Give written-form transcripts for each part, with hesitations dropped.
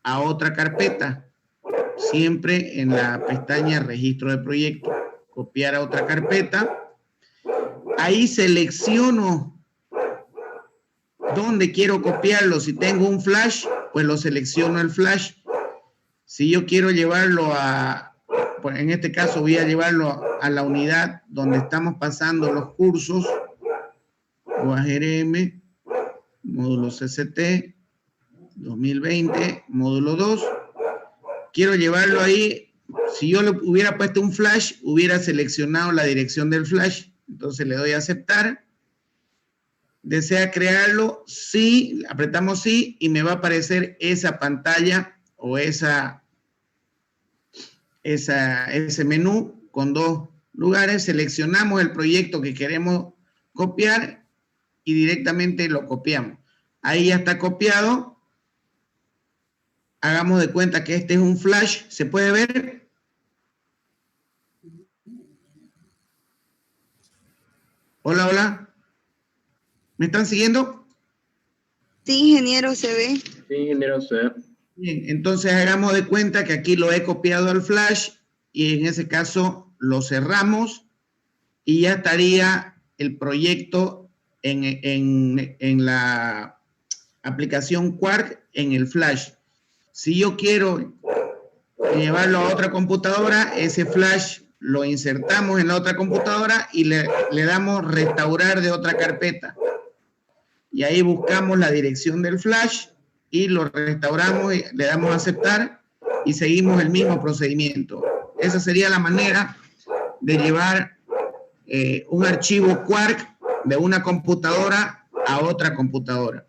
a otra carpeta, siempre en la pestaña registro de proyecto, copiar a otra carpeta, ahí selecciono dónde quiero copiarlo. Si tengo un flash, pues lo selecciono el flash. Si yo quiero llevarlo pues en este caso voy a llevarlo a la unidad donde estamos pasando los cursos, UAGRM, módulo CCT, 2020, módulo 2. Quiero llevarlo ahí. Si yo le hubiera puesto un flash, hubiera seleccionado la dirección del flash. Entonces le doy a aceptar. ¿Desea crearlo? Sí, apretamos sí y me va a aparecer esa pantalla o ese menú con dos lugares. Seleccionamos el proyecto que queremos copiar y directamente lo copiamos. Ahí ya está copiado. Hagamos de cuenta que este es un flash. ¿Se puede ver? Hola, hola. ¿Me están siguiendo? Sí, ingeniero, se ve. Sí, ingeniero, se ve. Bien, entonces hagamos de cuenta que aquí lo he copiado al flash y en ese caso lo cerramos y ya estaría el proyecto en la aplicación Quark en el flash. Si yo quiero llevarlo a otra computadora, ese flash lo insertamos en la otra computadora y le damos restaurar de otra carpeta. Y ahí buscamos la dirección del flash y lo restauramos, y le damos a aceptar y seguimos el mismo procedimiento. Esa sería la manera de llevar un archivo Quark de una computadora a otra computadora.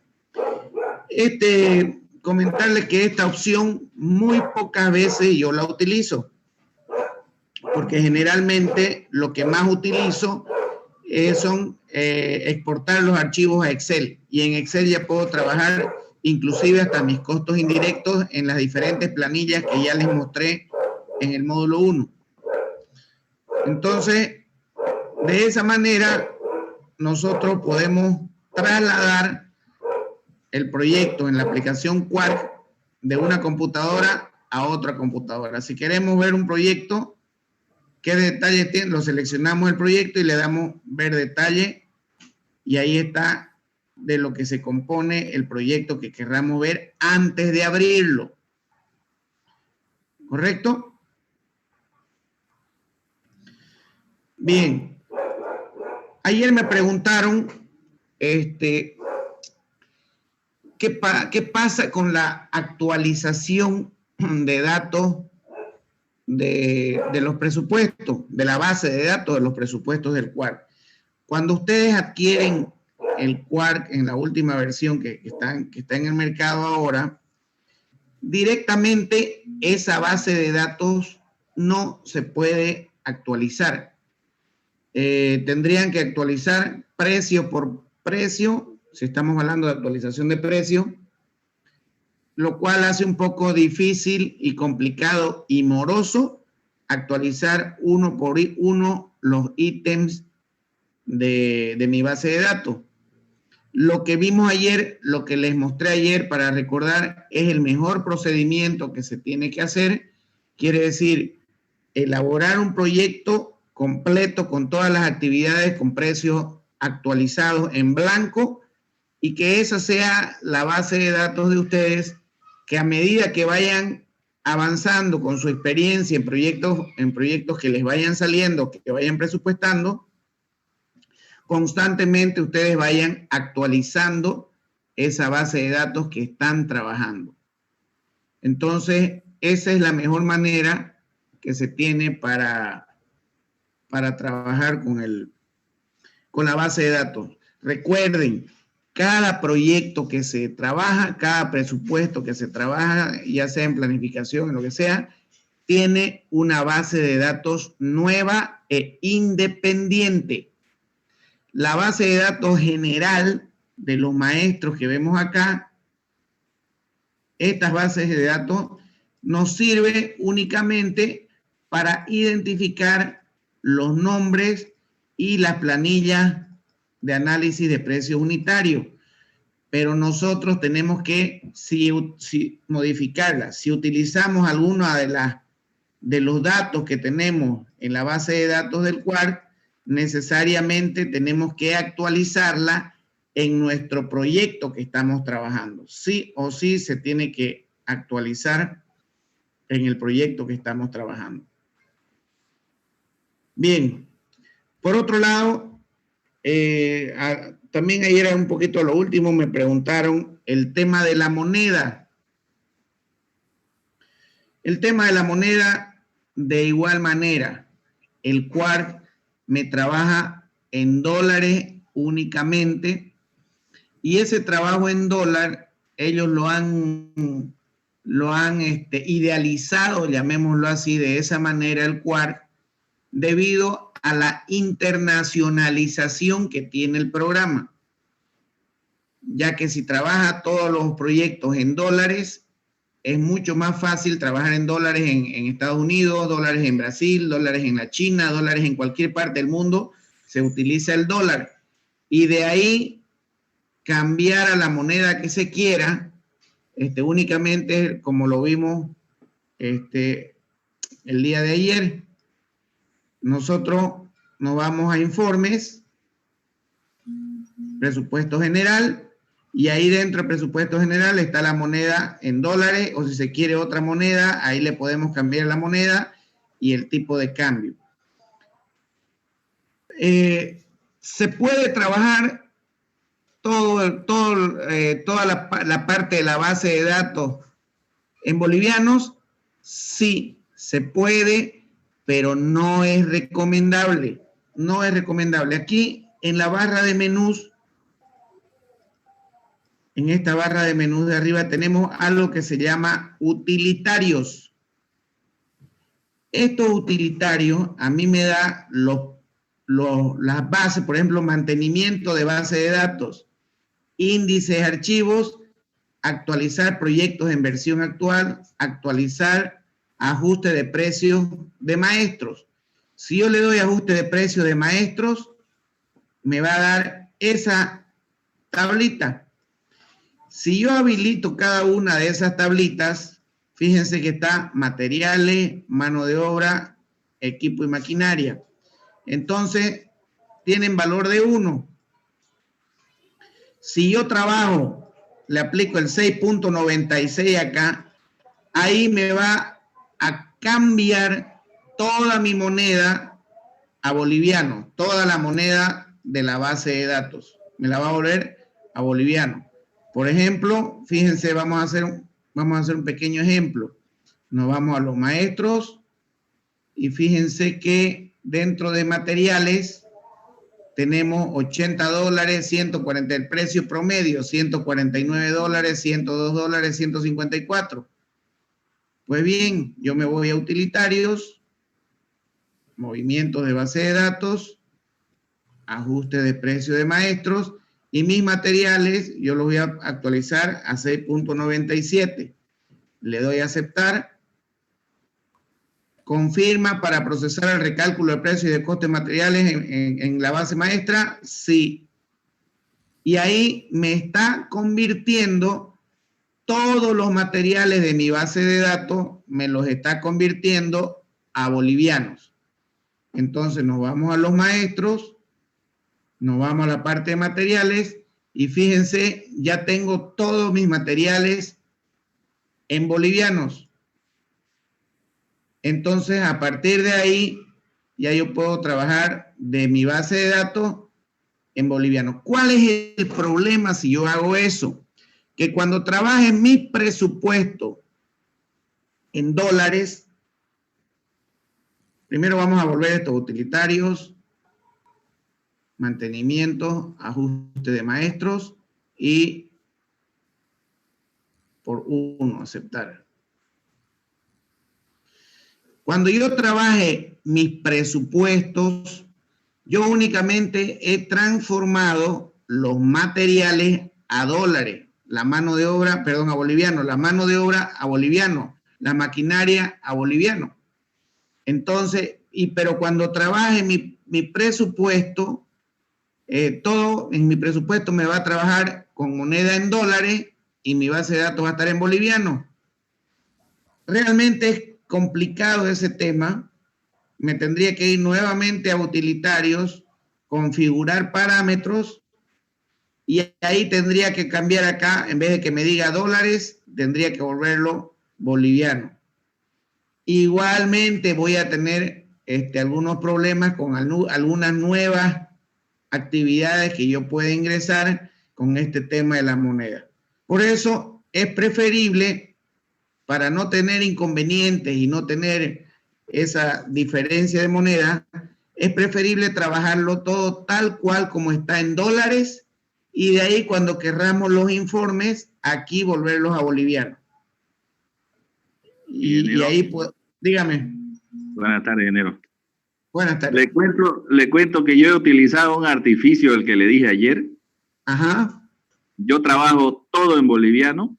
Comentarles que esta opción muy pocas veces yo la utilizo, porque generalmente lo que más utilizo son exportar los archivos a Excel, y en Excel ya puedo trabajar inclusive hasta mis costos indirectos en las diferentes planillas que ya les mostré en el módulo 1. Entonces, de esa manera nosotros podemos trasladar el proyecto en la aplicación Quark de una computadora a otra computadora. Si queremos ver un proyecto, ¿qué detalles tiene? Lo seleccionamos el proyecto y le damos ver detalle y ahí está de lo que se compone el proyecto que querramos ver antes de abrirlo. ¿Correcto? Bien. Ayer me preguntaron ¿qué pasa con la actualización de datos de los presupuestos, de la base de datos de los presupuestos del Quark? Cuando ustedes adquieren el Quark en la última versión que está en el mercado ahora, directamente esa base de datos no se puede actualizar. Tendrían que actualizar precio por precio, si estamos hablando de actualización de precio, lo cual hace un poco difícil y complicado y moroso actualizar uno por uno los ítems de mi base de datos. Lo que vimos ayer, lo que les mostré ayer para recordar, es el mejor procedimiento que se tiene que hacer. Quiere decir, elaborar un proyecto completo con todas las actividades con precios actualizados en blanco y que esa sea la base de datos de ustedes, que a medida que vayan avanzando con su experiencia en proyectos que les vayan saliendo, que vayan presupuestando, constantemente ustedes vayan actualizando esa base de datos que están trabajando. Entonces, esa es la mejor manera que se tiene para trabajar con la base de datos. Recuerden, cada proyecto que se trabaja, cada presupuesto que se trabaja, ya sea en planificación, en lo que sea, tiene una base de datos nueva e independiente. La base de datos general de los maestros que vemos acá, estas bases de datos nos sirve únicamente para identificar los nombres y las planillas de análisis de precios unitarios. pero nosotros tenemos que modificarla. Si utilizamos alguna de los datos que tenemos en la base de datos del Quark, necesariamente tenemos que actualizarla en nuestro proyecto que estamos trabajando. Sí o sí se tiene que actualizar en el proyecto que estamos trabajando. Bien, por otro lado, también ayer era un poquito lo último, me preguntaron el tema de la moneda. El tema de la moneda, de igual manera, el Quark me trabaja en dólares únicamente, y ese trabajo en dólar, ellos lo han idealizado, llamémoslo así, de esa manera el Quark, debido a la internacionalización que tiene el programa, ya que si trabaja todos los proyectos en dólares, es mucho más fácil trabajar en dólares en Estados Unidos, dólares en Brasil, dólares en la China, dólares en cualquier parte del mundo, se utiliza el dólar. Y de ahí cambiar a la moneda que se quiera, únicamente como lo vimos el día de ayer. Nosotros nos vamos a informes, presupuesto general, y ahí dentro del presupuesto general está la moneda en dólares, o si se quiere otra moneda, ahí le podemos cambiar la moneda y el tipo de cambio. Se puede trabajar toda la parte de la base de datos en bolivianos. Sí, se puede, pero no es recomendable. No es recomendable. Aquí en la barra de menús, en esta barra de menús de arriba, tenemos algo que se llama utilitarios. Estos utilitarios a mí me da las bases, por ejemplo, mantenimiento de base de datos, índices, archivos, actualizar proyectos en versión actual, actualizar ajuste de precios de maestros. Si yo le doy ajuste de precios de maestros, me va a dar esa tablita. Si yo habilito cada una de esas tablitas, fíjense que está materiales, mano de obra, equipo y maquinaria. Entonces, tienen valor de 1. Si yo trabajo, le aplico el 6.96 acá, ahí me va a cambiar toda mi moneda a boliviano, toda la moneda de la base de datos. Me la va a volver a boliviano. Por ejemplo, fíjense, vamos a hacer un pequeño ejemplo. Nos vamos a los maestros y fíjense que dentro de materiales tenemos $80, 140, el precio promedio, $149, 102, 154. Pues bien, yo me voy a utilitarios, movimientos de base de datos, ajuste de precio de maestros, y mis materiales yo los voy a actualizar a 6.97. Le doy a aceptar. Confirma para procesar el recálculo de precios y de costes materiales en la base maestra. Sí. Y ahí me está convirtiendo todos los materiales de mi base de datos, me los está convirtiendo a bolivianos. Entonces nos vamos a los maestros, nos vamos a la parte de materiales y fíjense, ya tengo todos mis materiales en bolivianos. Entonces, a partir de ahí, ya yo puedo trabajar de mi base de datos en boliviano. ¿Cuál es el problema si yo hago eso? Que cuando trabaje mi presupuesto en dólares, primero vamos a volver a estos utilitarios, mantenimiento, ajuste de maestros y por 1 aceptar. Cuando yo trabaje mis presupuestos, yo únicamente he transformado los materiales a dólares, la mano de obra, perdón, a boliviano, la mano de obra a boliviano, la maquinaria a boliviano. Entonces, pero cuando trabaje mi presupuesto, todo en mi presupuesto me va a trabajar con moneda en dólares y mi base de datos va a estar en boliviano. Realmente es complicado ese tema. Me tendría que ir nuevamente a utilitarios, configurar parámetros y ahí tendría que cambiar acá, en vez de que me diga dólares, tendría que volverlo boliviano. Igualmente voy a tener algunos problemas con algunas nuevas actividades que yo pueda ingresar con este tema de la moneda. Por eso es preferible, para no tener inconvenientes y no tener esa diferencia de moneda, es preferible trabajarlo todo tal cual como está en dólares y de ahí cuando querramos los informes, aquí volverlos a boliviano. Y ahí, pues, dígame. Buenas tardes, ingeniero. Buenas tardes. Le cuento que yo he utilizado un artificio, el que le dije ayer. Ajá. Yo trabajo todo en boliviano.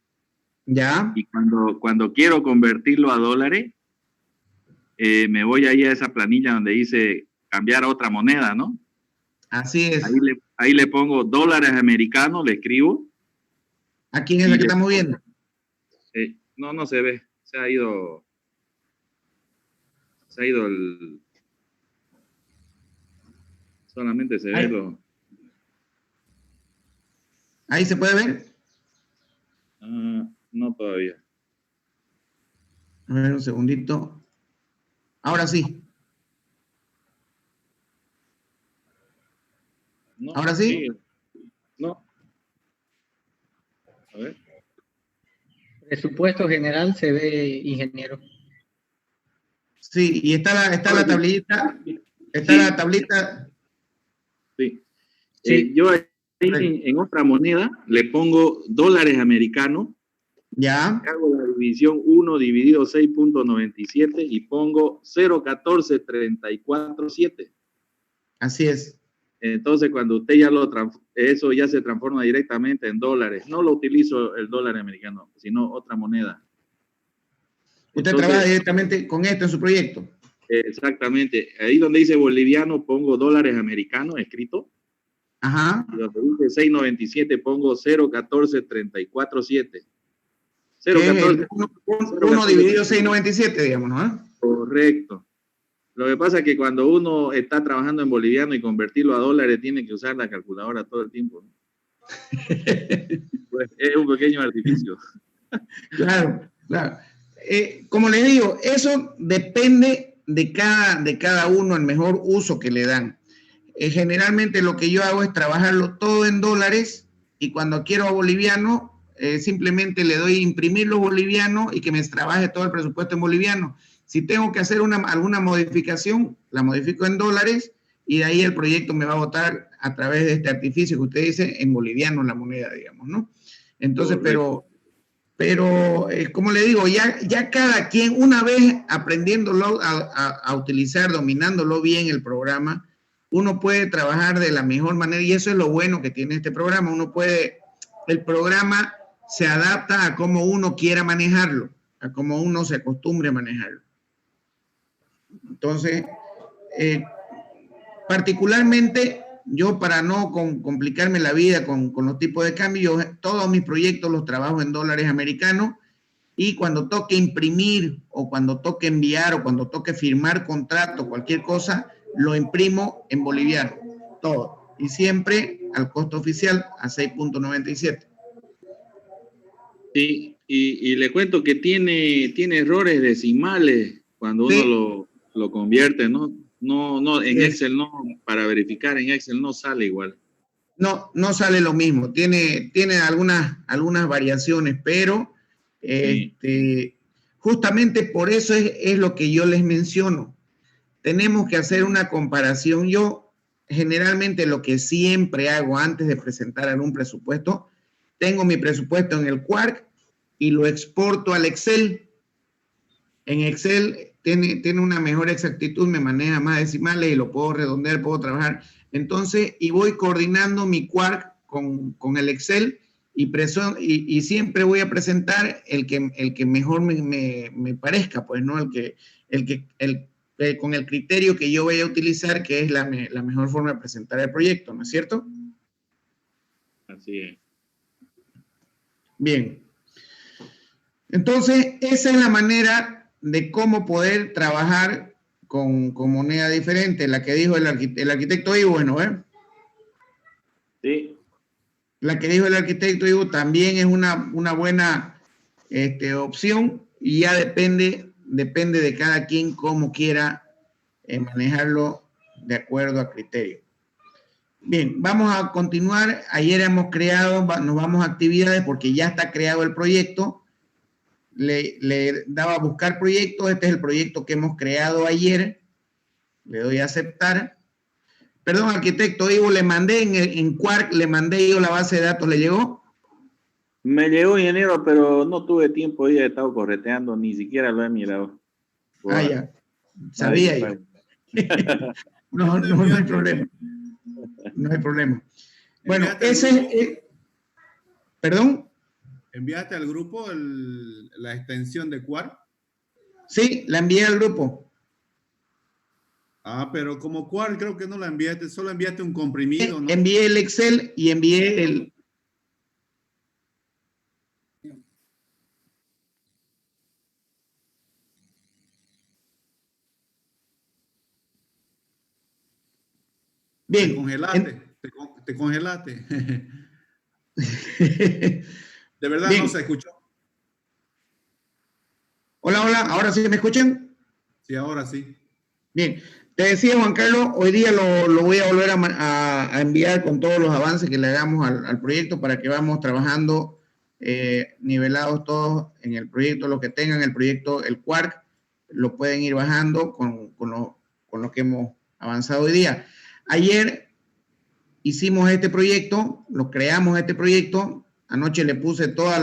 Ya. Y cuando quiero convertirlo a dólares, me voy ahí a esa planilla donde dice cambiar a otra moneda, ¿no? Así es. Ahí le pongo dólares americanos, le escribo. ¿A quién es la que estamos viendo? No se ve. Se ha ido el... Solamente se ve lo... ¿Ahí se puede ver? No todavía. A ver, un segundito. Ahora sí. No, ¿Ahora sí? No. A ver. Presupuesto general se ve, ingeniero. Sí, y está la tablita. Está la tablita. Sí. Sí. Yo en otra moneda le pongo dólares americanos. Ya. Hago la división 1 dividido 6.97 y pongo 0.14347. Así es. Entonces, cuando usted eso ya se transforma directamente en dólares. No lo utilizo el dólar americano, sino otra moneda. Usted trabaja directamente con esto en su proyecto. Exactamente. Ahí donde dice boliviano pongo dólares americanos escrito. Ajá. Y donde dice 697 pongo 0.14347. 1 dividido 697, digamos, ¿no? Correcto. Lo que pasa es que cuando uno está trabajando en boliviano y convertirlo a dólares, tiene que usar la calculadora todo el tiempo, ¿no? Pues es un pequeño artificio. Claro, claro. Como les digo, eso depende de cada uno, el mejor uso que le dan. Generalmente lo que yo hago es trabajarlo todo en dólares y cuando quiero a boliviano, simplemente le doy imprimir los bolivianos y que me trabaje todo el presupuesto en boliviano. Si tengo que hacer alguna modificación, la modifico en dólares y de ahí el proyecto me va a votar a través de este artificio que usted dice en boliviano, la moneda, digamos, ¿no? Entonces, pero como le digo, ya cada quien, una vez aprendiéndolo a utilizar, dominándolo bien el programa, uno puede trabajar de la mejor manera y eso es lo bueno que tiene este programa. El programa se adapta a cómo uno quiera manejarlo, a cómo uno se acostumbre a manejarlo. Entonces, particularmente yo, para no complicarme la vida con los tipos de cambio, todos mis proyectos los trabajo en dólares americanos y cuando toque imprimir o cuando toque enviar o cuando toque firmar contrato, cualquier cosa, lo imprimo en boliviano, todo. Y siempre al costo oficial a 6.97. Sí, y le cuento que tiene errores decimales cuando uno lo convierte, ¿no? No, en Excel no, para verificar en Excel no sale igual. No sale lo mismo, tiene algunas variaciones, pero justamente por eso es lo que yo les menciono. Tenemos que hacer una comparación. Yo generalmente lo que siempre hago antes de presentar algún presupuesto, tengo mi presupuesto en el Quark y lo exporto al Excel. En Excel tiene una mejor exactitud, me maneja más decimales y lo puedo redondear, puedo trabajar. Entonces, y voy coordinando mi Quark con el Excel y siempre voy a presentar el que mejor me parezca, pues, ¿no? Con el criterio que yo voy a utilizar, que es la mejor forma de presentar el proyecto, ¿no es cierto? Así es. Bien. Entonces, esa es la manera de cómo poder trabajar con moneda diferente, la que dijo el arquitecto Ivo, bueno, ¿eh? Sí. La que dijo el arquitecto Ivo también es una buena opción y ya depende de cada quien cómo quiera manejarlo de acuerdo a criterio. Bien, vamos a continuar. Ayer hemos creado, nos vamos a actividades porque ya está creado el proyecto. Le daba a buscar proyectos. Este es el proyecto que hemos creado ayer. Le doy a aceptar. Perdón, arquitecto Ivo, le mandé en Quark, le mandé yo la base de datos, ¿le llegó? Me llegó, ingeniero, pero no tuve tiempo, ya he estado correteando, ni siquiera lo he mirado. Ah, ya. Sabía yo. No hay problema. No hay problema. Bueno, ese es... ¿Perdón? ¿Enviaste al grupo la extensión de Quark? Sí, la envié al grupo. Ah, pero como Quark creo que no la enviaste, solo enviaste un comprimido, ¿no? Envié el Excel y envié el... Bien. Te congelaste, te congelaste. De verdad Bien. no se escuchó. Hola, hola, ¿ahora sí me escuchan? Sí, ahora sí. Bien, te decía Juan Carlos, hoy día lo voy a volver a enviar con todos los avances que le hagamos al proyecto para que vamos trabajando nivelados todos en el proyecto, lo que tengan el proyecto, el Quark, lo pueden ir bajando con lo que hemos avanzado hoy día. Ayer hicimos este proyecto, lo creamos este proyecto, anoche le puse todos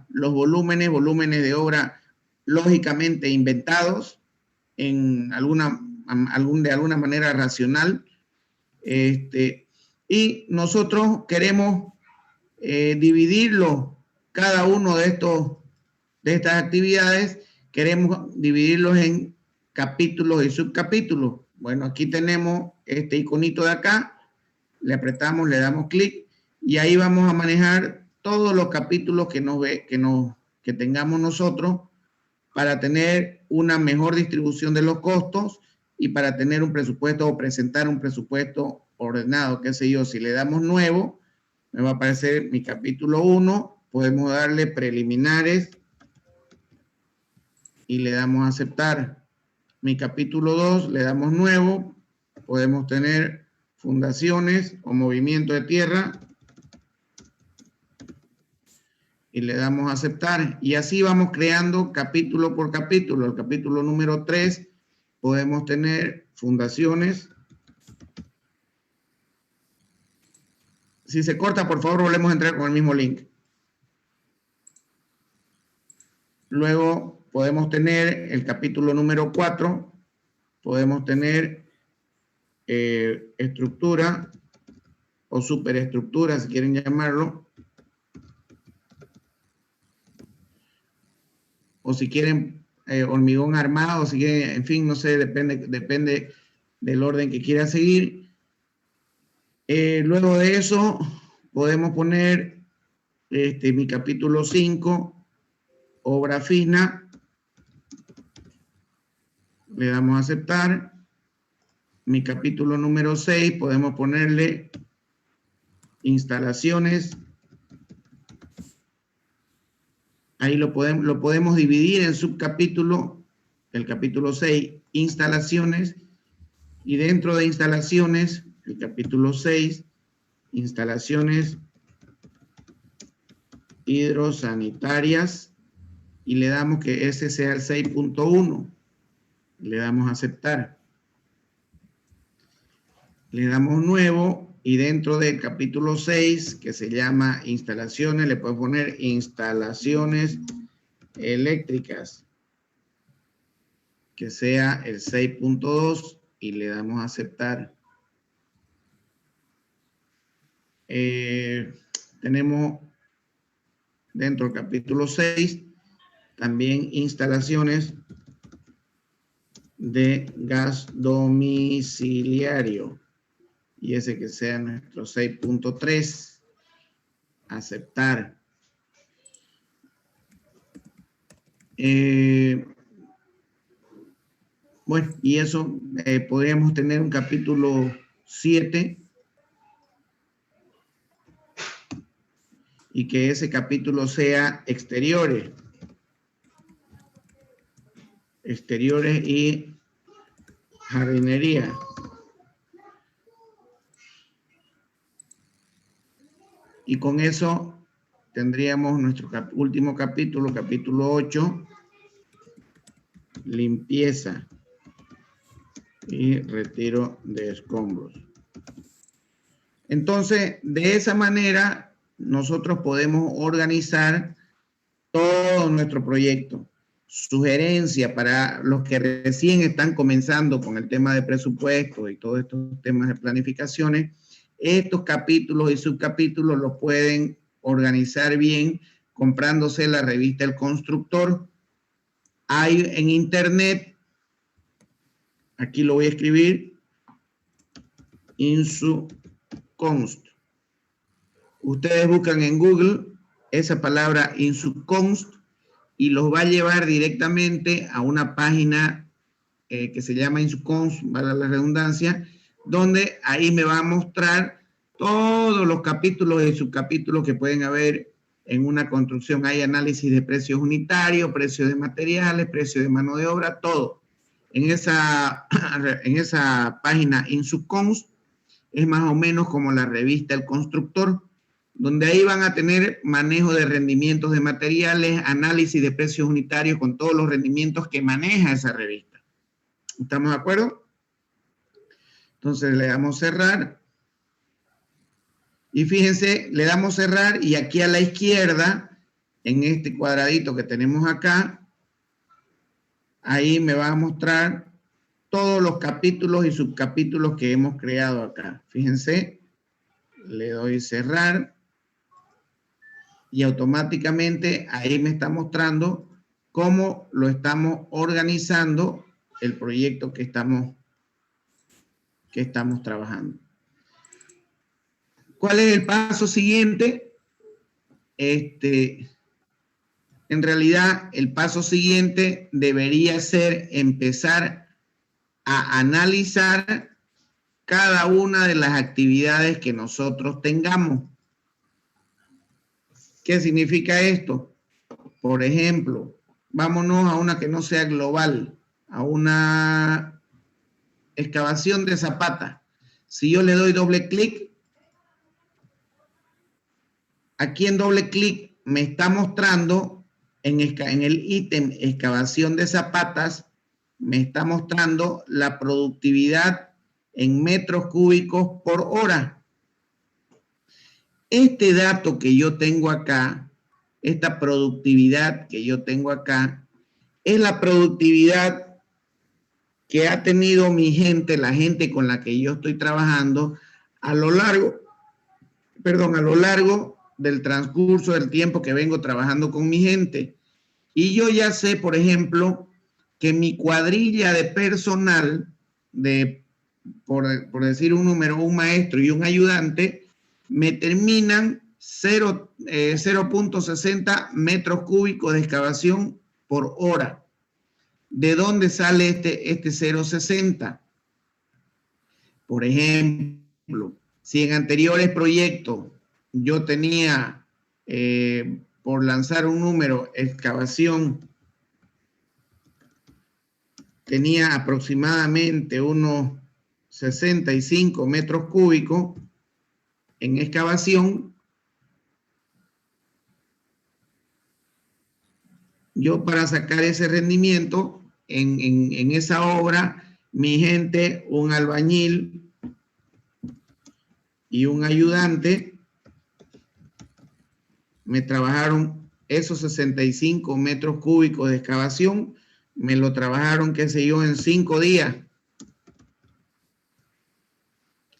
los volúmenes de obra lógicamente inventados en de alguna manera racional, y nosotros queremos dividirlo, cada uno de estas actividades, queremos dividirlos en capítulos y subcapítulos. Bueno, aquí tenemos este iconito de acá, le apretamos, le damos clic y ahí vamos a manejar todos los capítulos que tengamos nosotros para tener una mejor distribución de los costos y para tener un presupuesto o presentar un presupuesto ordenado, qué sé yo. Si le damos nuevo, me va a aparecer mi capítulo 1, podemos darle preliminares y le damos a aceptar. Mi capítulo 2, le damos nuevo, podemos tener fundaciones o movimiento de tierra y le damos a aceptar. Y así vamos creando capítulo por capítulo. El capítulo número 3 podemos tener fundaciones. Si se corta, por favor, volvemos a entrar con el mismo link. Luego podemos tener el capítulo número 4. Podemos tener estructura o superestructura, si quieren llamarlo. O si quieren hormigón armado, si quieren, en fin, no sé, depende del orden que quiera seguir. Luego de eso, podemos poner mi capítulo 5, obra fina. Le damos a aceptar. Mi capítulo número 6, podemos ponerle instalaciones. Ahí lo podemos dividir en subcapítulo, el capítulo 6, instalaciones, y dentro de instalaciones, el capítulo 6, instalaciones hidrosanitarias, y le damos que ese sea el 6.1. Le damos a aceptar. Le damos nuevo, y dentro del capítulo 6, que se llama instalaciones, le puedo poner instalaciones eléctricas, que sea el 6.2, y le damos a aceptar. Tenemos dentro del capítulo 6 también instalaciones de gas domiciliario, y ese que sea nuestro 6.3, aceptar. Bueno, y eso podríamos tener un capítulo 7 y que ese capítulo sea exteriores. Exteriores y jardinería. Y con eso tendríamos nuestro último capítulo, capítulo 8, limpieza y retiro de escombros. Entonces, de esa manera, nosotros podemos organizar todo nuestro proyecto. Sugerencia para los que recién están comenzando con el tema de presupuesto y todos estos temas de planificaciones, estos capítulos y subcapítulos los pueden organizar bien comprándose la revista El Constructor. Hay en internet, aquí lo voy a escribir, InsuConst. Ustedes buscan en Google esa palabra InsuConst y los va a llevar directamente a una página que se llama InsuConst, para la redundancia, donde ahí me va a mostrar todos los capítulos y subcapítulos que pueden haber en una construcción. Hay análisis de precios unitarios, precios de materiales, precios de mano de obra, todo. En esa página InsuConst es más o menos como la revista El Constructor, donde ahí van a tener manejo de rendimientos de materiales, análisis de precios unitarios con todos los rendimientos que maneja esa revista. ¿Estamos de acuerdo? Entonces le damos cerrar. Y fíjense, le damos cerrar y aquí a la izquierda, en este cuadradito que tenemos acá, ahí me va a mostrar todos los capítulos y subcapítulos que hemos creado acá. Fíjense, le doy cerrar y automáticamente ahí me está mostrando cómo lo estamos organizando el proyecto que estamos trabajando. ¿Cuál es el paso siguiente? En realidad, el paso siguiente debería ser empezar a analizar cada una de las actividades que nosotros tengamos. ¿Qué significa esto? Por ejemplo, vámonos a una que no sea global, a una excavación de zapata. Si yo le doy doble clic, aquí en doble clic me está mostrando en el ítem excavación de zapatas, me está mostrando la productividad en metros cúbicos por hora. Este dato que yo tengo acá, esta productividad que yo tengo acá, es la productividad que ha tenido mi gente, la gente con la que yo estoy trabajando, a lo largo del transcurso del tiempo que vengo trabajando con mi gente. Y yo ya sé, por ejemplo, que mi cuadrilla de personal, por decir un número, un maestro y un ayudante, me terminan 0.60 metros cúbicos de excavación por hora. ¿De dónde sale este 0.60? Por ejemplo, si en anteriores proyectos yo tenía, por lanzar un número, excavación, tenía aproximadamente unos 65 metros cúbicos en excavación, yo para sacar ese rendimiento en esa obra, mi gente, un albañil y un ayudante, me trabajaron esos 65 metros cúbicos de excavación, me lo trabajaron, qué sé yo, en 5 días.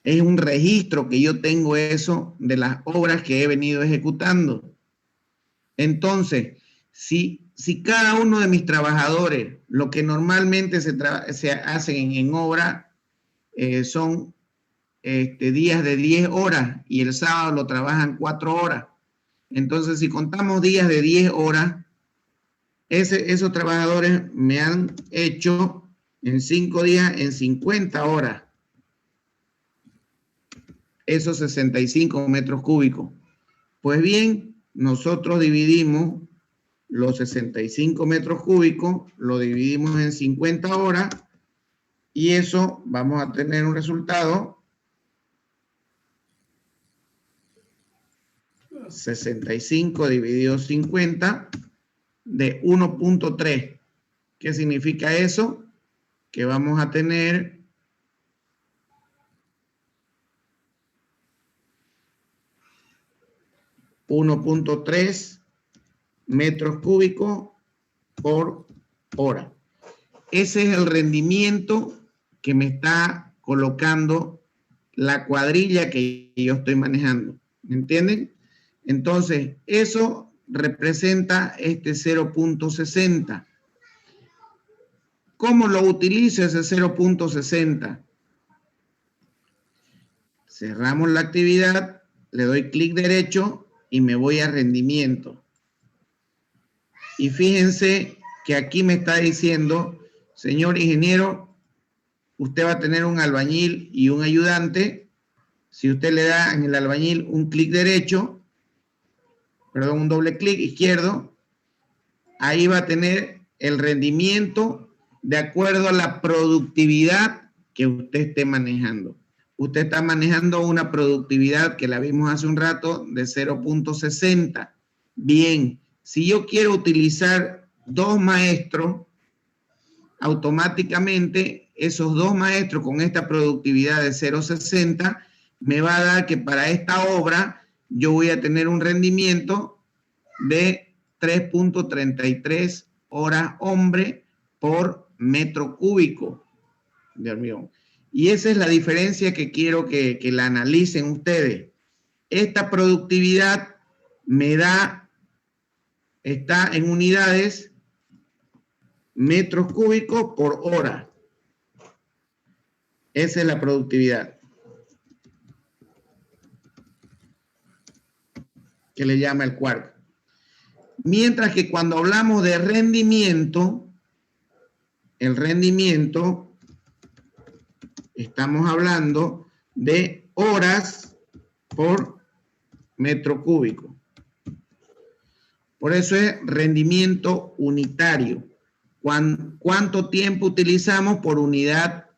Es un registro que yo tengo eso de las obras que he venido ejecutando. Entonces, si cada uno de mis trabajadores, lo que normalmente se hacen en obra, son días de 10 horas y el sábado lo trabajan 4 horas. Entonces, si contamos días de 10 horas, esos trabajadores me han hecho en 5 días, en 50 horas, esos 65 metros cúbicos. Pues bien, nosotros dividimos los 65 metros cúbicos, lo dividimos en 50 horas y eso vamos a tener un resultado 65 dividido 50 de 1.3. ¿Qué significa eso? Que vamos a tener 1.3 metros cúbicos por hora. Ese es el rendimiento que me está colocando la cuadrilla que yo estoy manejando. ¿Me entienden? Entonces, eso representa este 0.60. ¿Cómo lo utilizo ese 0.60? Cerramos la actividad, le doy clic derecho y me voy a rendimiento. Y fíjense que aquí me está diciendo, señor ingeniero, usted va a tener un albañil y un ayudante. Si usted le da en el albañil un clic derecho, perdón, un doble clic izquierdo, ahí va a tener el rendimiento de acuerdo a la productividad que usted esté manejando. Usted está manejando una productividad que la vimos hace un rato de 0.60. Bien, si yo quiero utilizar 2 maestros, automáticamente esos 2 maestros con esta productividad de 0.60 me va a dar que para esta obra yo voy a tener un rendimiento de 3.33 horas hombre por metro cúbico de hormigón. Y esa es la diferencia que quiero que la analicen ustedes. Esta productividad me da, está en unidades metros cúbicos por hora. Esa es la productividad que le llama el Quark. Mientras que cuando hablamos de rendimiento, el rendimiento, estamos hablando de horas por metro cúbico. Por eso es rendimiento unitario. ¿Cuánto tiempo utilizamos por unidad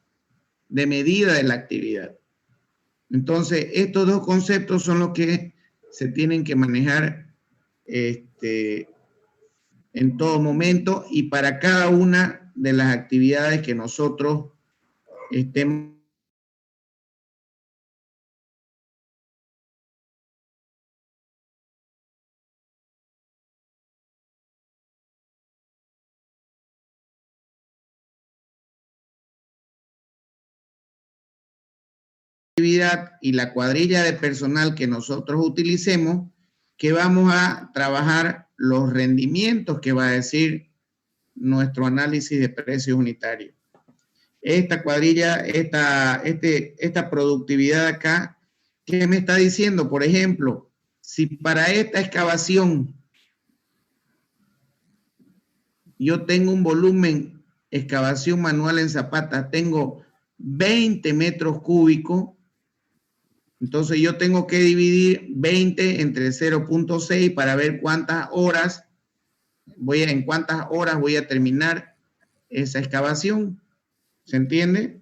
de medida de la actividad? Entonces, estos dos conceptos son los que se tienen que manejar en todo momento y para cada una de las actividades que nosotros estemos y la cuadrilla de personal que nosotros utilicemos, que vamos a trabajar los rendimientos que va a decir nuestro análisis de precios unitarios. Esta cuadrilla, esta productividad acá, ¿qué me está diciendo? Por ejemplo, si para esta excavación yo tengo un volumen, excavación manual en Zapata, tengo 20 metros cúbicos, entonces yo tengo que dividir 20 entre 0.6 para ver cuántas horas en cuántas horas voy a terminar esa excavación. ¿Se entiende?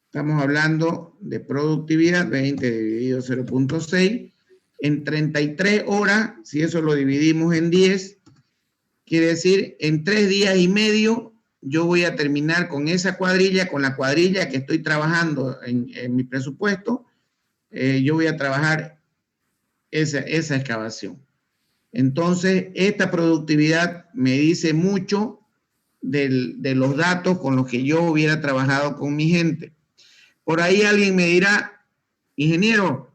Estamos hablando de productividad, 20 dividido 0.6. En 33 horas, si eso lo dividimos en 10, quiere decir en 3 días y medio yo voy a terminar con esa cuadrilla, con la cuadrilla que estoy trabajando en mi presupuesto. Yo voy a trabajar esa excavación. Entonces, esta productividad me dice mucho de los datos con los que yo hubiera trabajado con mi gente. Por ahí alguien me dirá, ingeniero,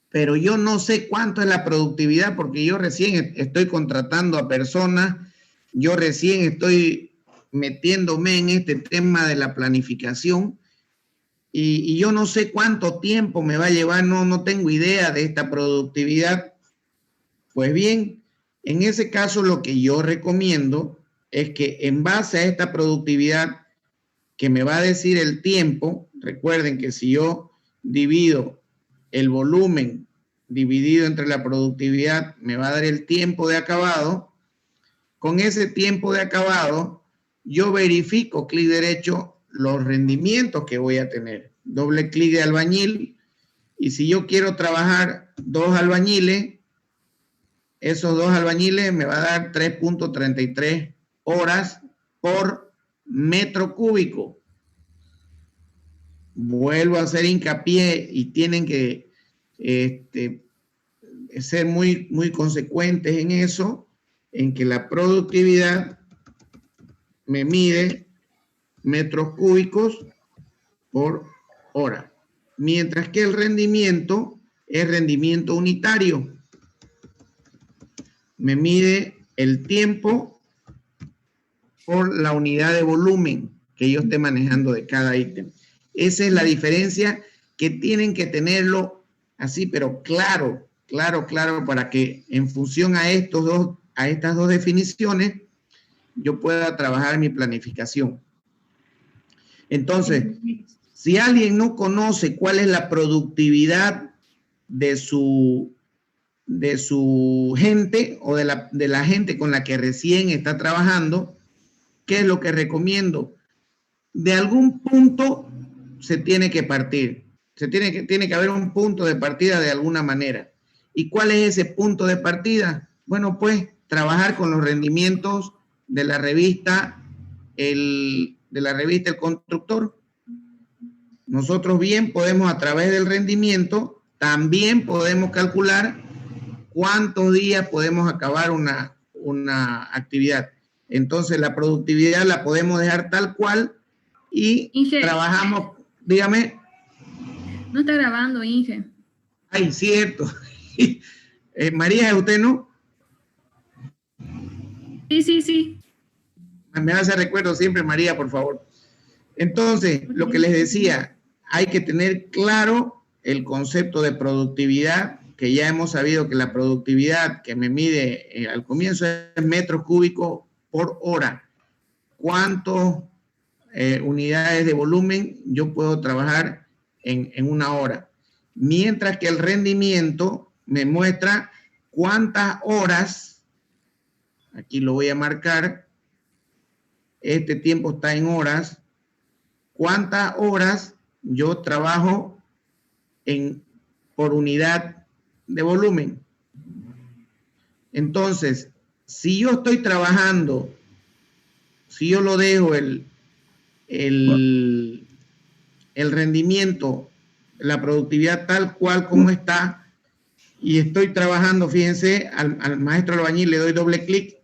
pero yo no sé cuánto es la productividad porque yo recién estoy contratando a personas, yo recién estoy metiéndome en este tema de la planificación y yo no sé cuánto tiempo me va a llevar, no tengo idea de esta productividad. Pues bien, En ese caso, lo que yo recomiendo es que en base a esta productividad que me va a decir el tiempo, recuerden que si yo divido el volumen dividido entre la productividad, me va a dar el tiempo de acabado. Con ese tiempo de acabado, yo verifico, clic derecho, los rendimientos que voy a tener. Doble clic de albañil. Y si yo quiero trabajar 2 albañiles, esos 2 albañiles me va a dar 3.33 horas por metro cúbico. Vuelvo a hacer hincapié y tienen que ser muy consecuentes en eso, en que la productividad me mide metros cúbicos por hora, mientras que el rendimiento es rendimiento unitario. Me mide el tiempo por la unidad de volumen que yo esté manejando de cada ítem. Esa es la diferencia que tienen que tenerlo así, pero claro, para que en función a estas dos definiciones, yo pueda trabajar mi planificación. Entonces, si alguien no conoce cuál es la productividad de su gente o de la gente con la que recién está trabajando, ¿qué es lo que recomiendo? De algún punto se tiene que partir. Tiene que haber un punto de partida de alguna manera. ¿Y cuál es ese punto de partida? Bueno, pues trabajar con los rendimientos de la revista El Constructor. Nosotros bien podemos, a través del rendimiento, también podemos calcular cuántos días podemos acabar una actividad. Entonces, la productividad la podemos dejar tal cual y Inge, trabajamos, dígame. no está grabando, Inge. Ay, cierto. María, ¿usted no? Sí. Me hace recuerdo siempre, María, por favor. Entonces, lo que les decía, hay que tener claro el concepto de productividad, que ya hemos sabido que la productividad que me mide al comienzo es metros cúbicos por hora. ¿Cuántas unidades de volumen yo puedo trabajar en una hora? Mientras que el rendimiento me muestra cuántas horas, aquí lo voy a marcar, este tiempo está en horas, cuántas horas yo trabajo por unidad de volumen. Entonces, si yo estoy trabajando, si yo lo dejo el rendimiento, la productividad tal cual como está, y estoy trabajando, fíjense, al maestro albañil le doy doble clic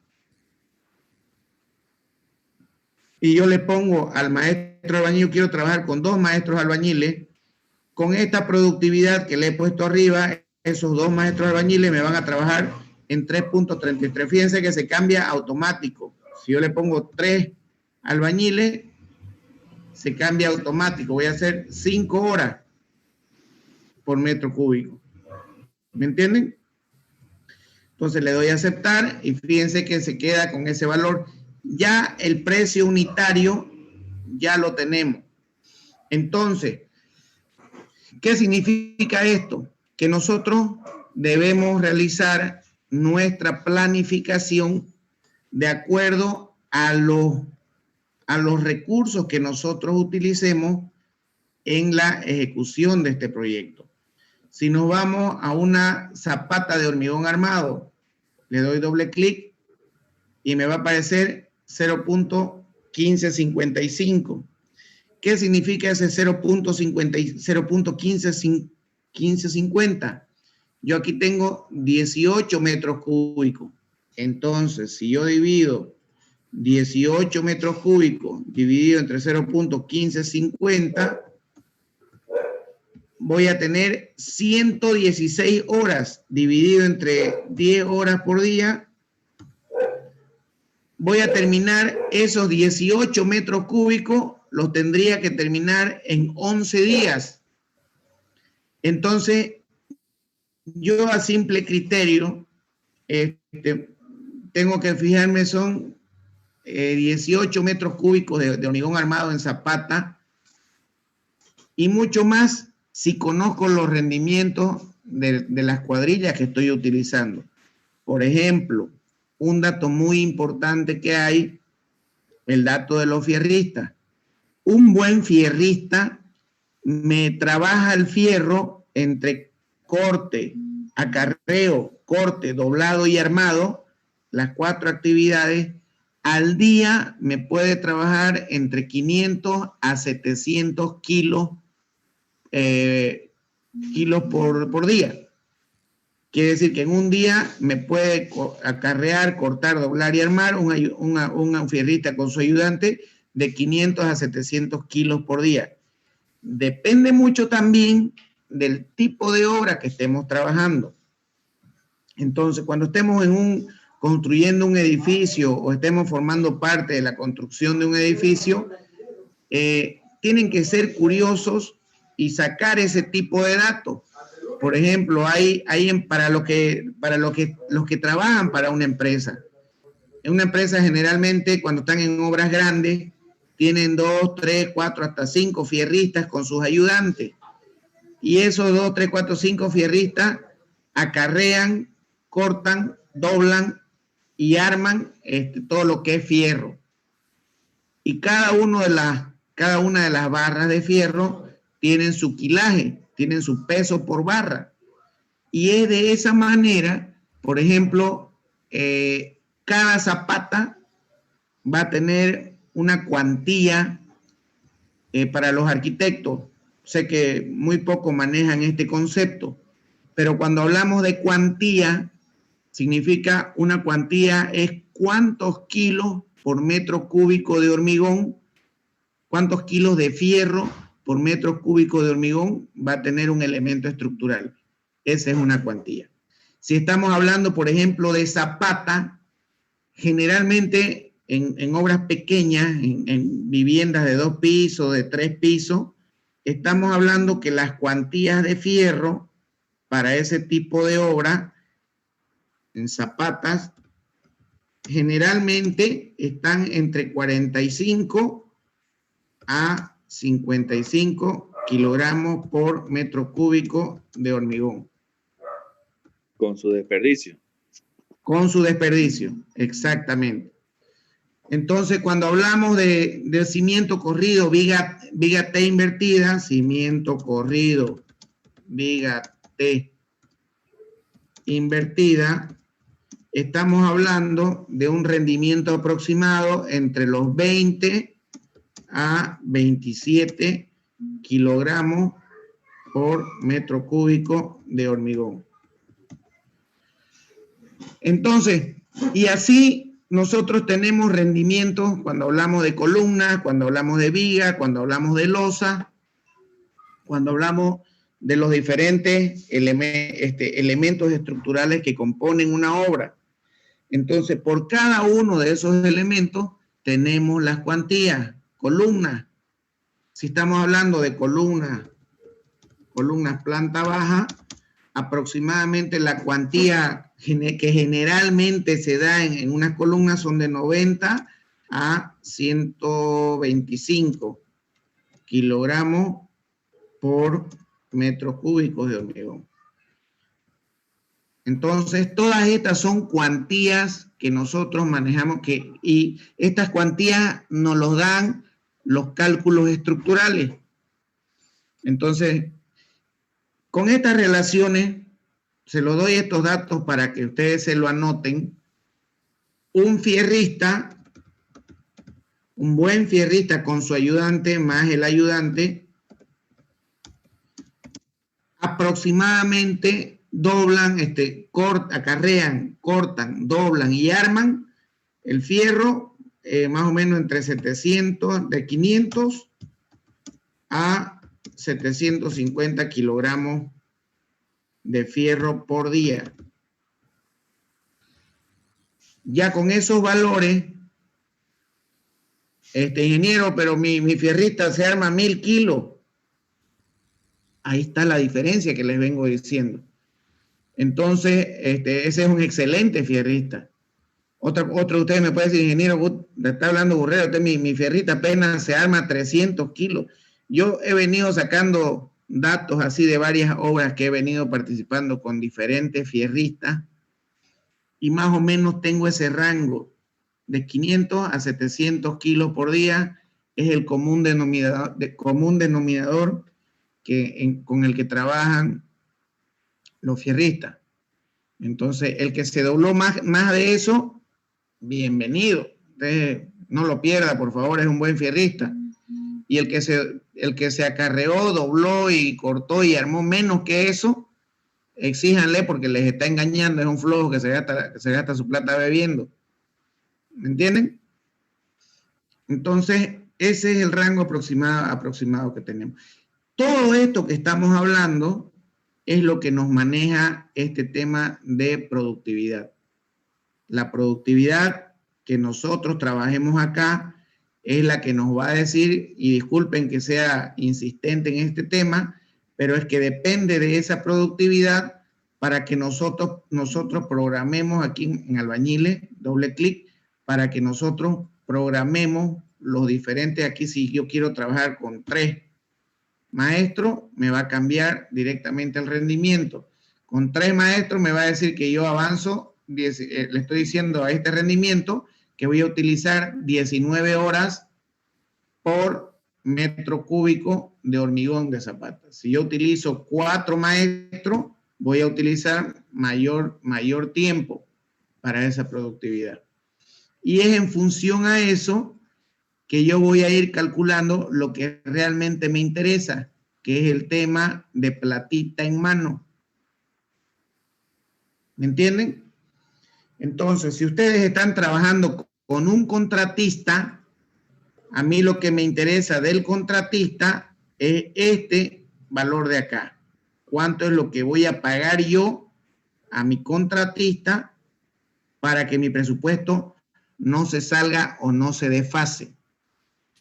y yo le pongo al maestro albañil, quiero trabajar con 2 maestros albañiles, con esta productividad que le he puesto arriba, esos 2 maestros albañiles me van a trabajar en 3.33. Fíjense que se cambia automático. Si yo le pongo 3 albañiles, se cambia automático. Voy a hacer 5 horas por metro cúbico. ¿Me entienden? Entonces le doy a aceptar y fíjense que se queda con ese valor. Ya el precio unitario ya lo tenemos. Entonces, ¿qué significa esto? Que nosotros debemos realizar nuestra planificación de acuerdo a los recursos que nosotros utilicemos en la ejecución de este proyecto. Si nos vamos a una zapata de hormigón armado, le doy doble clic y me va a aparecer 0.1555. ¿Qué significa ese 0.1550? Yo aquí tengo 18 metros cúbicos. Entonces, si yo divido 18 metros cúbicos dividido entre 0.1550, voy a tener 116 horas dividido entre 10 horas por día. Voy a terminar esos 18 metros cúbicos, los tendría que terminar en 11 días. Entonces, yo a simple criterio, tengo que fijarme son 18 metros cúbicos de hormigón armado en zapata y mucho más si conozco los rendimientos de las cuadrillas que estoy utilizando. Por ejemplo, un dato muy importante que hay, el dato de los fierristas. Un buen fierrista me trabaja el fierro entre corte, acarreo, corte, doblado y armado, las 4 actividades. Al día me puede trabajar entre 500 a 700 kilos, por día. Quiere decir que en un día me puede acarrear, cortar, doblar y armar un fierrista con su ayudante de 500 a 700 kilos por día. Depende mucho también del tipo de obra que estemos trabajando. Entonces, cuando estemos construyendo un edificio o estemos formando parte de la construcción de un edificio, tienen que ser curiosos y sacar ese tipo de datos. Por ejemplo, para los que trabajan para una empresa. En una empresa generalmente cuando están en obras grandes tienen 2, 3, 4, hasta 5 fierristas con sus ayudantes. Y esos 2, 3, 4, 5 fierristas acarrean, cortan, doblan y arman todo lo que es fierro. Y cada una de las barras de fierro tienen su quilaje, tienen su peso por barra. Y es de esa manera, por ejemplo, cada zapata va a tener una cuantía para los arquitectos. Sé que muy poco manejan este concepto, pero cuando hablamos de cuantía, significa una cuantía es cuántos kilos por metro cúbico de hormigón, cuántos kilos de fierro por metro cúbico de hormigón va a tener un elemento estructural. Esa es una cuantía. Si estamos hablando, por ejemplo, de zapata, generalmente en obras pequeñas, en viviendas de 2 pisos, de 3 pisos, estamos hablando que las cuantías de fierro para ese tipo de obra en zapatas generalmente están entre 45 a 55 kilogramos por metro cúbico de hormigón. Con su desperdicio. Con su desperdicio, exactamente. Entonces, cuando hablamos de cimiento corrido, viga T invertida, cimiento corrido, viga T invertida, estamos hablando de un rendimiento aproximado entre los 20 a 27 kilogramos por metro cúbico de hormigón. Entonces, y así nosotros tenemos rendimientos cuando hablamos de columnas, cuando hablamos de viga, cuando hablamos de losa, cuando hablamos de los diferentes elementos estructurales que componen una obra. Entonces, por cada uno de esos elementos tenemos las cuantías, columnas. Si estamos hablando de columnas planta baja, aproximadamente la cuantía que generalmente se da en unas columnas son de 90 a 125 kilogramos por metros cúbicos de hormigón. Entonces, todas estas son cuantías que nosotros manejamos y estas cuantías nos los dan los cálculos estructurales. Entonces, con estas relaciones, se los doy estos datos para que ustedes se lo anoten. Un fierrista, un buen fierrista con su ayudante más el ayudante, aproximadamente doblan, acarrean, cortan, doblan y arman el fierro más o menos entre 500 a 750 kilogramos de fierro por día. Ya con esos valores, ingeniero, pero mi fierrista se arma 1000 kilos. Ahí está la diferencia que les vengo diciendo. Entonces, ese es un excelente fierrista. Otro de ustedes me puede decir, ingeniero, está hablando burrero, usted, mi fierrita apenas se arma 300 kilos. Yo he venido sacando datos así de varias obras que he venido participando con diferentes fierristas y más o menos tengo ese rango de 500 a 700 kilos por día, es el común denominador con el que trabajan los fierristas. Entonces, el que se dobló más de eso, bienvenido. Entonces, no lo pierda, por favor, es un buen fierrista. Y el que se acarreó, dobló y cortó y armó menos que eso, exíjanle porque les está engañando, es un flojo que se gasta su plata bebiendo. ¿Me entienden? Entonces, ese es el rango aproximado que tenemos. Todo esto que estamos hablando es lo que nos maneja este tema de productividad. La productividad que nosotros trabajemos acá es la que nos va a decir, y disculpen que sea insistente en este tema, pero es que depende de esa productividad para que nosotros programemos aquí en Albañiles, doble clic, para que nosotros programemos los diferentes. Aquí si yo quiero trabajar con 3 maestros, me va a cambiar directamente el rendimiento. Con 3 maestros me va a decir que yo avanzo, le estoy diciendo a este rendimiento que voy a utilizar 19 horas por metro cúbico de hormigón de zapata. Si yo utilizo 4 maestros, voy a utilizar mayor tiempo para esa productividad. Y es en función a eso que yo voy a ir calculando lo que realmente me interesa, que es el tema de platita en mano. ¿Me entienden? Entonces, si ustedes están trabajando con un contratista, a mí lo que me interesa del contratista es este valor de acá. ¿Cuánto es lo que voy a pagar yo a mi contratista para que mi presupuesto no se salga o no se desfase?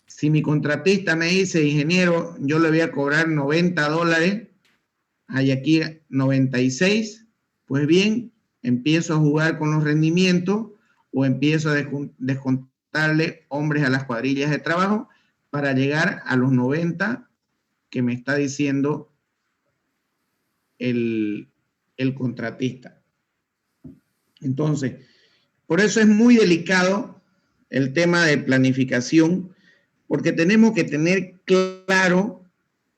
Si mi contratista me dice, ingeniero, yo le voy a cobrar $90, hay aquí 96, pues bien, empiezo a jugar con los rendimientos o empiezo a descontarle hombres a las cuadrillas de trabajo para llegar a los 90 que me está diciendo el contratista. Entonces, por eso es muy delicado el tema de planificación, porque tenemos que tener claro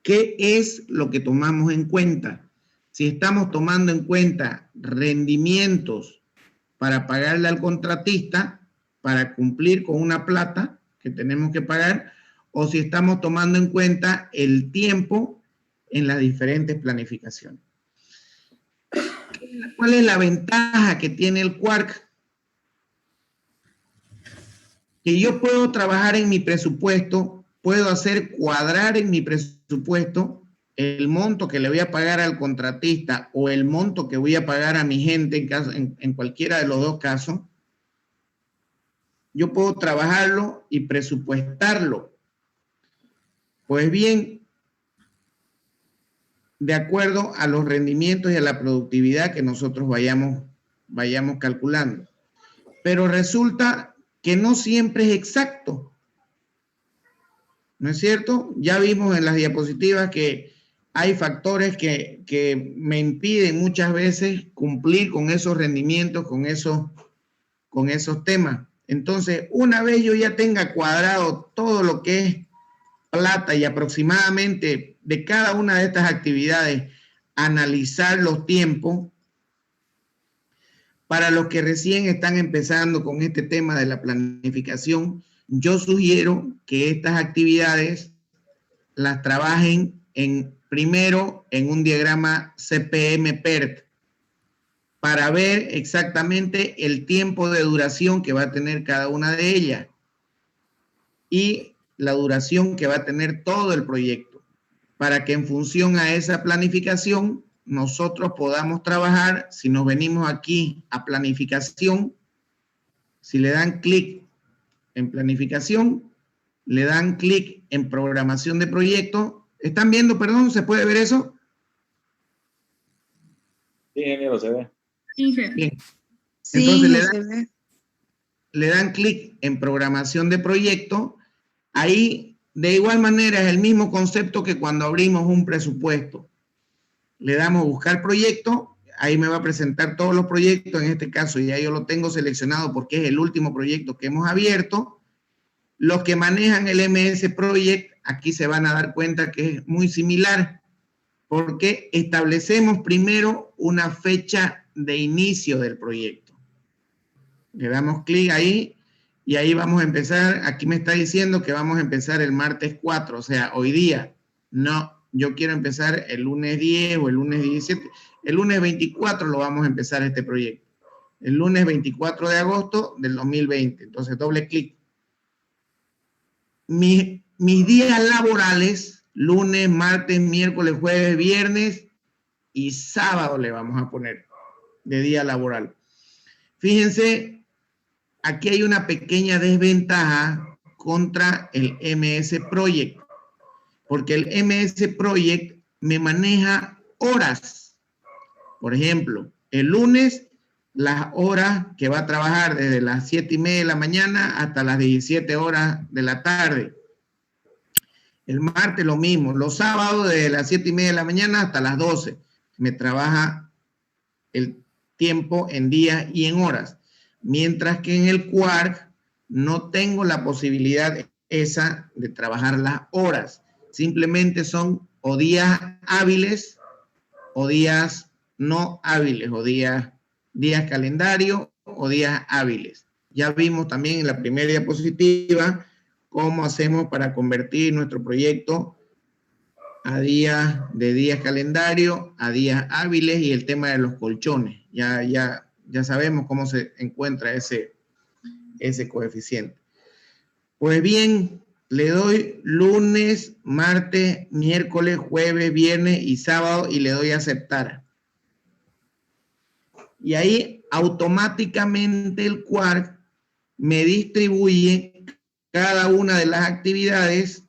qué es lo que tomamos en cuenta. Si estamos tomando en cuenta rendimientos para pagarle al contratista, para cumplir con una plata que tenemos que pagar, o si estamos tomando en cuenta el tiempo en las diferentes planificaciones. ¿Cuál es la ventaja que tiene el Quark? Que yo puedo trabajar en mi presupuesto, puedo hacer cuadrar en mi presupuesto el monto que le voy a pagar al contratista o el monto que voy a pagar a mi gente en cualquiera de los dos casos. Yo puedo trabajarlo y presupuestarlo. Pues bien, de acuerdo a los rendimientos y a la productividad que nosotros vayamos calculando. Pero resulta que no siempre es exacto. ¿No es cierto? Ya vimos en las diapositivas que hay factores que me impiden muchas veces cumplir con esos rendimientos, con esos temas. Entonces, una vez yo ya tenga cuadrado todo lo que es plata y aproximadamente de cada una de estas actividades, analizar los tiempos. Para los que recién están empezando con este tema de la planificación, yo sugiero que estas actividades las trabajen primero en un diagrama CPM-PERT para ver exactamente el tiempo de duración que va a tener cada una de ellas y la duración que va a tener todo el proyecto, para que en función a esa planificación nosotros podamos trabajar. Si nos venimos aquí a planificación, si le dan clic en planificación, le dan clic en programación de proyecto. ¿Están viendo, perdón? ¿Se puede ver eso? Sí, ingeniero, se ve. Inge. Bien. Sí, Entonces se ve. le dan clic en programación de proyecto. Ahí, de igual manera, es el mismo concepto que cuando abrimos un presupuesto. Le damos buscar proyecto, ahí me va a presentar todos los proyectos, en este caso ya yo lo tengo seleccionado porque es el último proyecto que hemos abierto. Los que manejan el MS Project, aquí se van a dar cuenta que es muy similar, porque establecemos primero una fecha de inicio del proyecto. Le damos clic ahí y ahí vamos a empezar. Aquí me está diciendo que vamos a empezar el martes 4, o sea, hoy día. No, yo quiero empezar el lunes 10 o el lunes 17. El lunes 24 lo vamos a empezar este proyecto. El lunes 24 de agosto del 2020. Entonces, doble clic. Mis días laborales, lunes, martes, miércoles, jueves, viernes y sábado le vamos a poner de día laboral. Fíjense, aquí hay una pequeña desventaja contra el MS Project, porque el MS Project me maneja horas. Por ejemplo, el lunes, las horas que va a trabajar desde las 7:30 de la mañana hasta las 17 horas de la tarde. El martes lo mismo, los sábados desde las 7:30 de la mañana hasta las 12. Me trabaja el tiempo en días y en horas. Mientras que en el Quark no tengo la posibilidad esa de trabajar las horas. Simplemente son o días hábiles o días no hábiles, o días calendario o días hábiles. Ya vimos también en la primera diapositiva cómo hacemos para convertir nuestro proyecto a días calendario, a días hábiles, y el tema de los colchones. Ya sabemos cómo se encuentra ese coeficiente. Pues bien, le doy lunes, martes, miércoles, jueves, viernes y sábado y le doy a aceptar. Y ahí automáticamente el Quark me distribuye cada una de las actividades.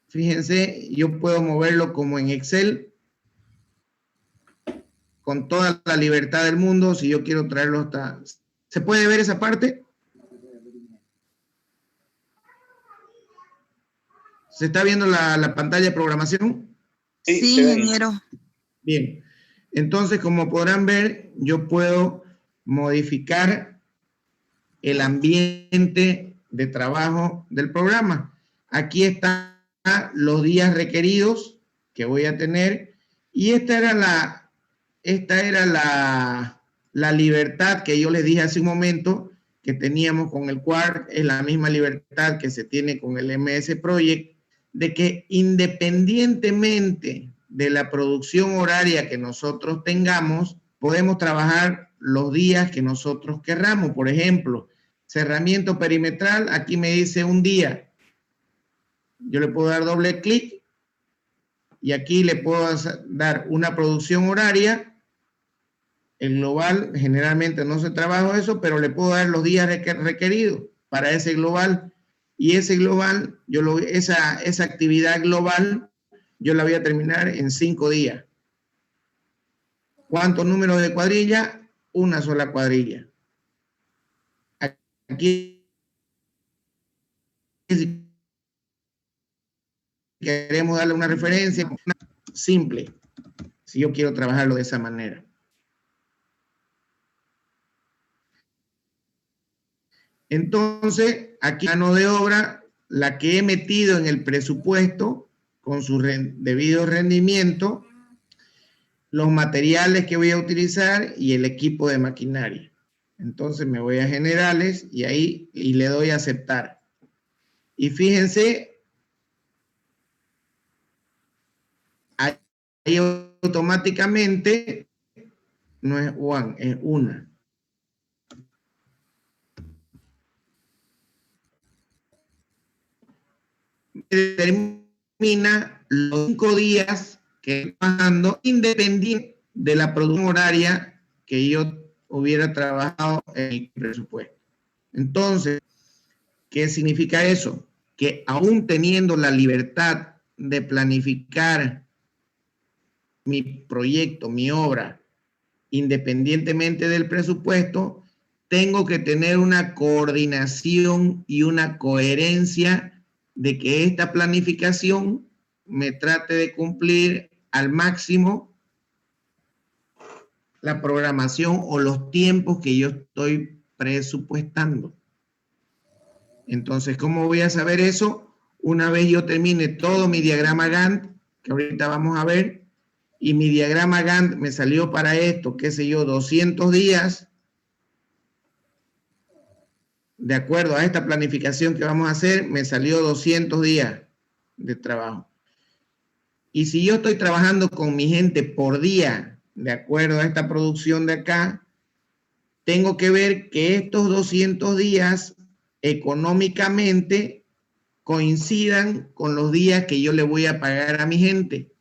Fíjense, yo puedo moverlo como en Excel con toda la libertad del mundo. Si yo quiero traerlo hasta... ¿Se puede ver esa parte? ¿Se está viendo la pantalla de programación? Sí, ingeniero. Bien. Entonces, como podrán ver, yo puedo modificar el ambiente de trabajo del programa. Aquí están los días requeridos que voy a tener, y esta era la libertad que yo les dije hace un momento que teníamos con el Quark. Es la misma libertad que se tiene con el MS Project, de que independientemente de la producción horaria que nosotros tengamos, podemos trabajar los días que nosotros querramos. Por ejemplo, cerramiento perimetral, aquí me dice un día. Yo le puedo dar doble clic y aquí le puedo dar una producción horaria. El global, generalmente no se trabaja eso, pero le puedo dar los días requeridos para ese global. Y ese global, esa actividad global, yo la voy a terminar en 5 días. ¿Cuántos números de cuadrilla? Una sola cuadrilla. Aquí, si queremos darle una referencia simple, si yo quiero trabajarlo de esa manera. Entonces, aquí mano de obra, la que he metido en el presupuesto con su debido rendimiento, los materiales que voy a utilizar y el equipo de maquinaria. Entonces me voy a generales y ahí le doy a aceptar. Y fíjense, ahí automáticamente no es one, es una. Determina los 5 días que estoy trabajando, independiente de la producción horaria que yo hubiera trabajado en el presupuesto. Entonces, ¿qué significa eso? Que aún teniendo la libertad de planificar mi proyecto, mi obra, independientemente del presupuesto, tengo que tener una coordinación y una coherencia de que esta planificación me trate de cumplir al máximo la programación o los tiempos que yo estoy presupuestando. Entonces, ¿cómo voy a saber eso? Una vez yo termine todo mi diagrama Gantt, que ahorita vamos a ver, y mi diagrama Gantt me salió para esto, qué sé yo, 200 días, de acuerdo a esta planificación que vamos a hacer, me salió 200 días de trabajo. Y si yo estoy trabajando con mi gente por día, de acuerdo a esta producción de acá, tengo que ver que estos 200 días económicamente coincidan con los días que yo le voy a pagar a mi gente.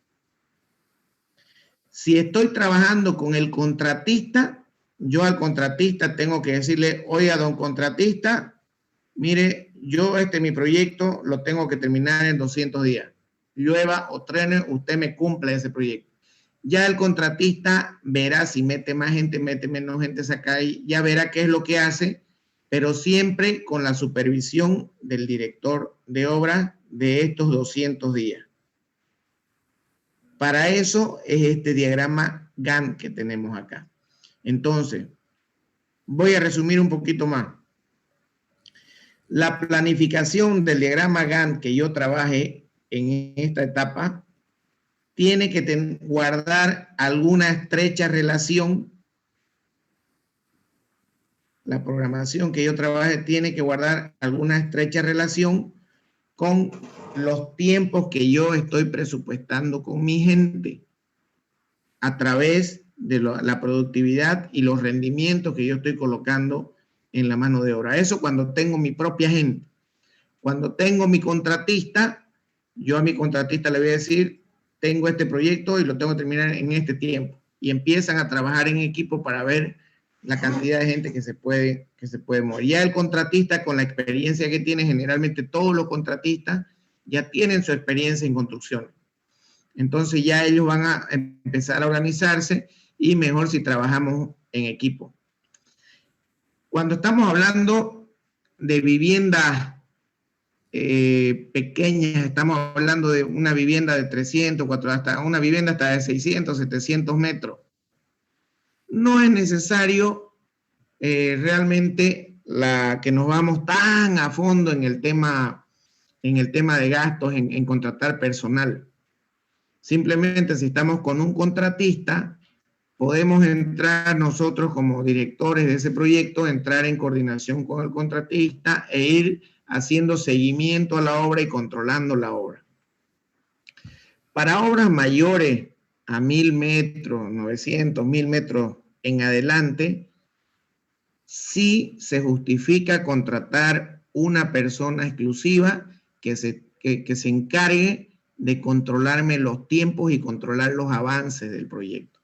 Si estoy trabajando con el contratista, yo al contratista tengo que decirle, oiga, don contratista, mire, yo mi proyecto lo tengo que terminar en 200 días. Llueva o truene, usted me cumple ese proyecto. Ya el contratista verá si mete más gente, mete menos gente, saca ahí, ya verá qué es lo que hace, pero siempre con la supervisión del director de obra de estos 200 días. Para eso es este diagrama Gantt que tenemos acá. Entonces, voy a resumir un poquito más. La planificación del diagrama Gantt que yo trabaje en esta etapa tiene que guardar alguna estrecha relación. La programación que yo trabaje tiene que guardar alguna estrecha relación con los tiempos que yo estoy presupuestando con mi gente a través de la productividad y los rendimientos que yo estoy colocando en la mano de obra. Eso cuando tengo mi propia gente. Cuando tengo mi contratista, yo a mi contratista le voy a decir, tengo este proyecto y lo tengo que terminar en este tiempo. Y empiezan a trabajar en equipo para ver la cantidad de gente que se puede mover. Ya el contratista, con la experiencia que tiene, generalmente todos los contratistas ya tienen su experiencia en construcción. Entonces ya ellos van a empezar a organizarse y mejor si trabajamos en equipo. Cuando estamos hablando de viviendas pequeñas, estamos hablando de una vivienda de 300, 400, hasta una vivienda hasta de 600, 700 metros. No es necesario realmente que nos vamos tan a fondo en el tema de gastos, en contratar personal. Simplemente si estamos con un contratista, podemos entrar nosotros como directores de ese proyecto, entrar en coordinación con el contratista e ir haciendo seguimiento a la obra y controlando la obra. Para obras mayores a 1000 metros, 900, 1000 metros en adelante, sí se justifica contratar una persona exclusiva que se encargue de controlarme los tiempos y controlar los avances del proyecto.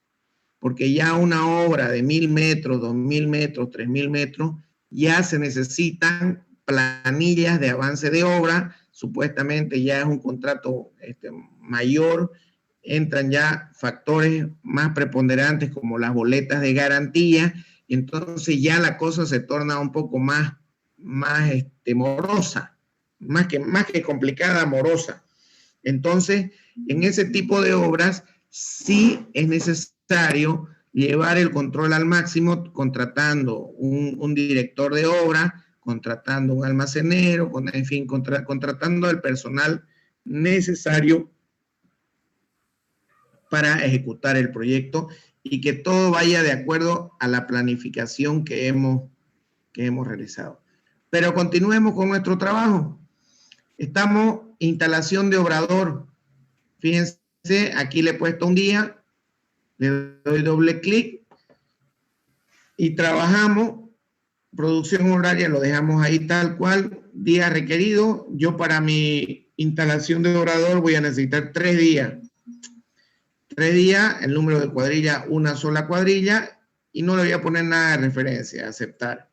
Porque ya una obra de 1000 metros, 2000 metros, 3000 metros, ya se necesitan planillas de avance de obra, supuestamente ya es un contrato mayor, entran ya factores más preponderantes como las boletas de garantía, y entonces ya la cosa se torna un poco más morosa, más que complicada, morosa. Entonces, en ese tipo de obras sí es necesario llevar el control al máximo, contratando un director de obra, contratando un almacenero, en fin, contratando al personal necesario para ejecutar el proyecto y que todo vaya de acuerdo a la planificación que hemos realizado. Pero continuemos con nuestro trabajo. Estamos instalación de obrador. Fíjense, aquí le he puesto un día, le doy doble clic y trabajamos. Producción horaria lo dejamos ahí tal cual, día requerido. Yo para mi instalación de obrador voy a necesitar 3 días. 3 días, el número de cuadrilla, una sola cuadrilla, y no le voy a poner nada de referencia, aceptar.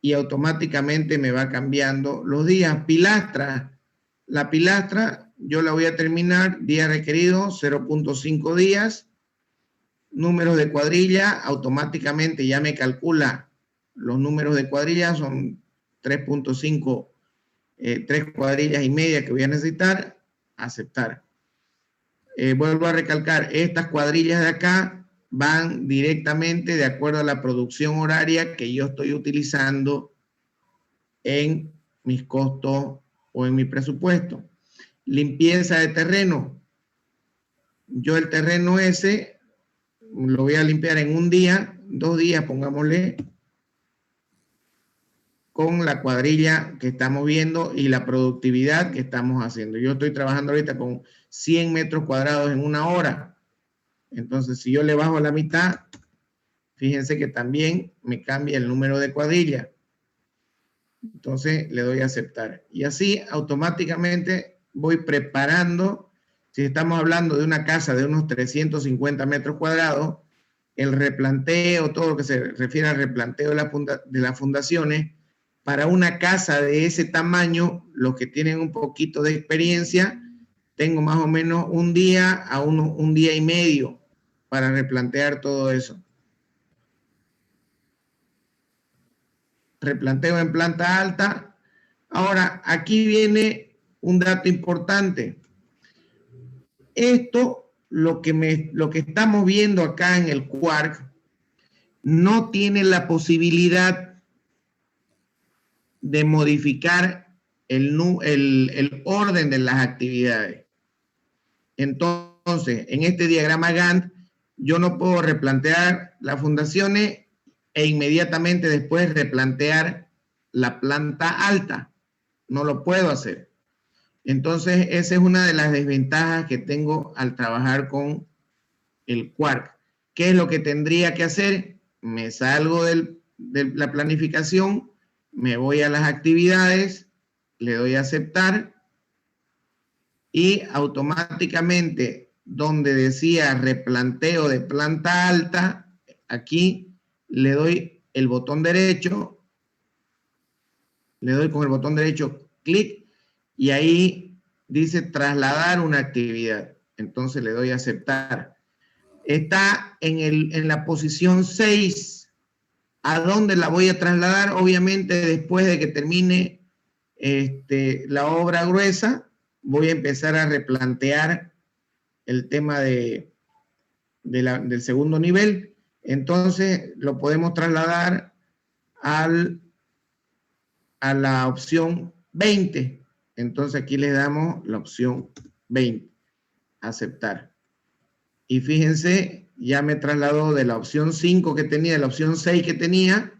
Y automáticamente me va cambiando los días. Pilastra, la pilastra yo la voy a terminar, día requerido, 0.5 días. Números de cuadrilla, automáticamente ya me calcula los números de cuadrillas son 3.5, 3 cuadrillas y media que voy a necesitar, aceptar. Vuelvo a recalcar, estas cuadrillas de acá van directamente de acuerdo a la producción horaria que yo estoy utilizando en mis costos o en mi presupuesto. Limpieza de terreno. Yo el terreno ese lo voy a limpiar en un día, 2 días, pongámosle, con la cuadrilla que estamos viendo y la productividad que estamos haciendo. Yo estoy trabajando ahorita con 100 metros cuadrados en una hora. Entonces, si yo le bajo la mitad, fíjense que también me cambia el número de cuadrilla. Entonces, le doy a aceptar. Y así, automáticamente, voy preparando. Si estamos hablando de una casa de unos 350 metros cuadrados, el replanteo, todo lo que se refiere al replanteo de las fundaciones, para una casa de ese tamaño, los que tienen un poquito de experiencia, tengo más o menos un día a un día y medio para replantear todo eso. Replanteo en planta alta. Ahora, aquí viene un dato importante. Esto, lo que estamos viendo acá en el Quark, no tiene la posibilidad de modificar el orden de las actividades. Entonces, en este diagrama Gantt, yo no puedo replantear las fundaciones e inmediatamente después replantear la planta alta. No lo puedo hacer. Entonces, esa es una de las desventajas que tengo al trabajar con el Quark. ¿Qué es lo que tendría que hacer? Me salgo de la planificación, me voy a las actividades, le doy a aceptar y automáticamente donde decía replanteo de planta alta, aquí le doy el botón derecho, le doy con el botón derecho clic y ahí dice trasladar una actividad. Entonces le doy a aceptar. Está en la posición 6. ¿A dónde la voy a trasladar? Obviamente después de que termine la obra gruesa, voy a empezar a replantear el tema del segundo nivel. Entonces lo podemos trasladar a la opción 20. Entonces aquí le damos la opción 20, aceptar. Y fíjense, ya me trasladó de la opción 5 que tenía, de la opción 6 que tenía,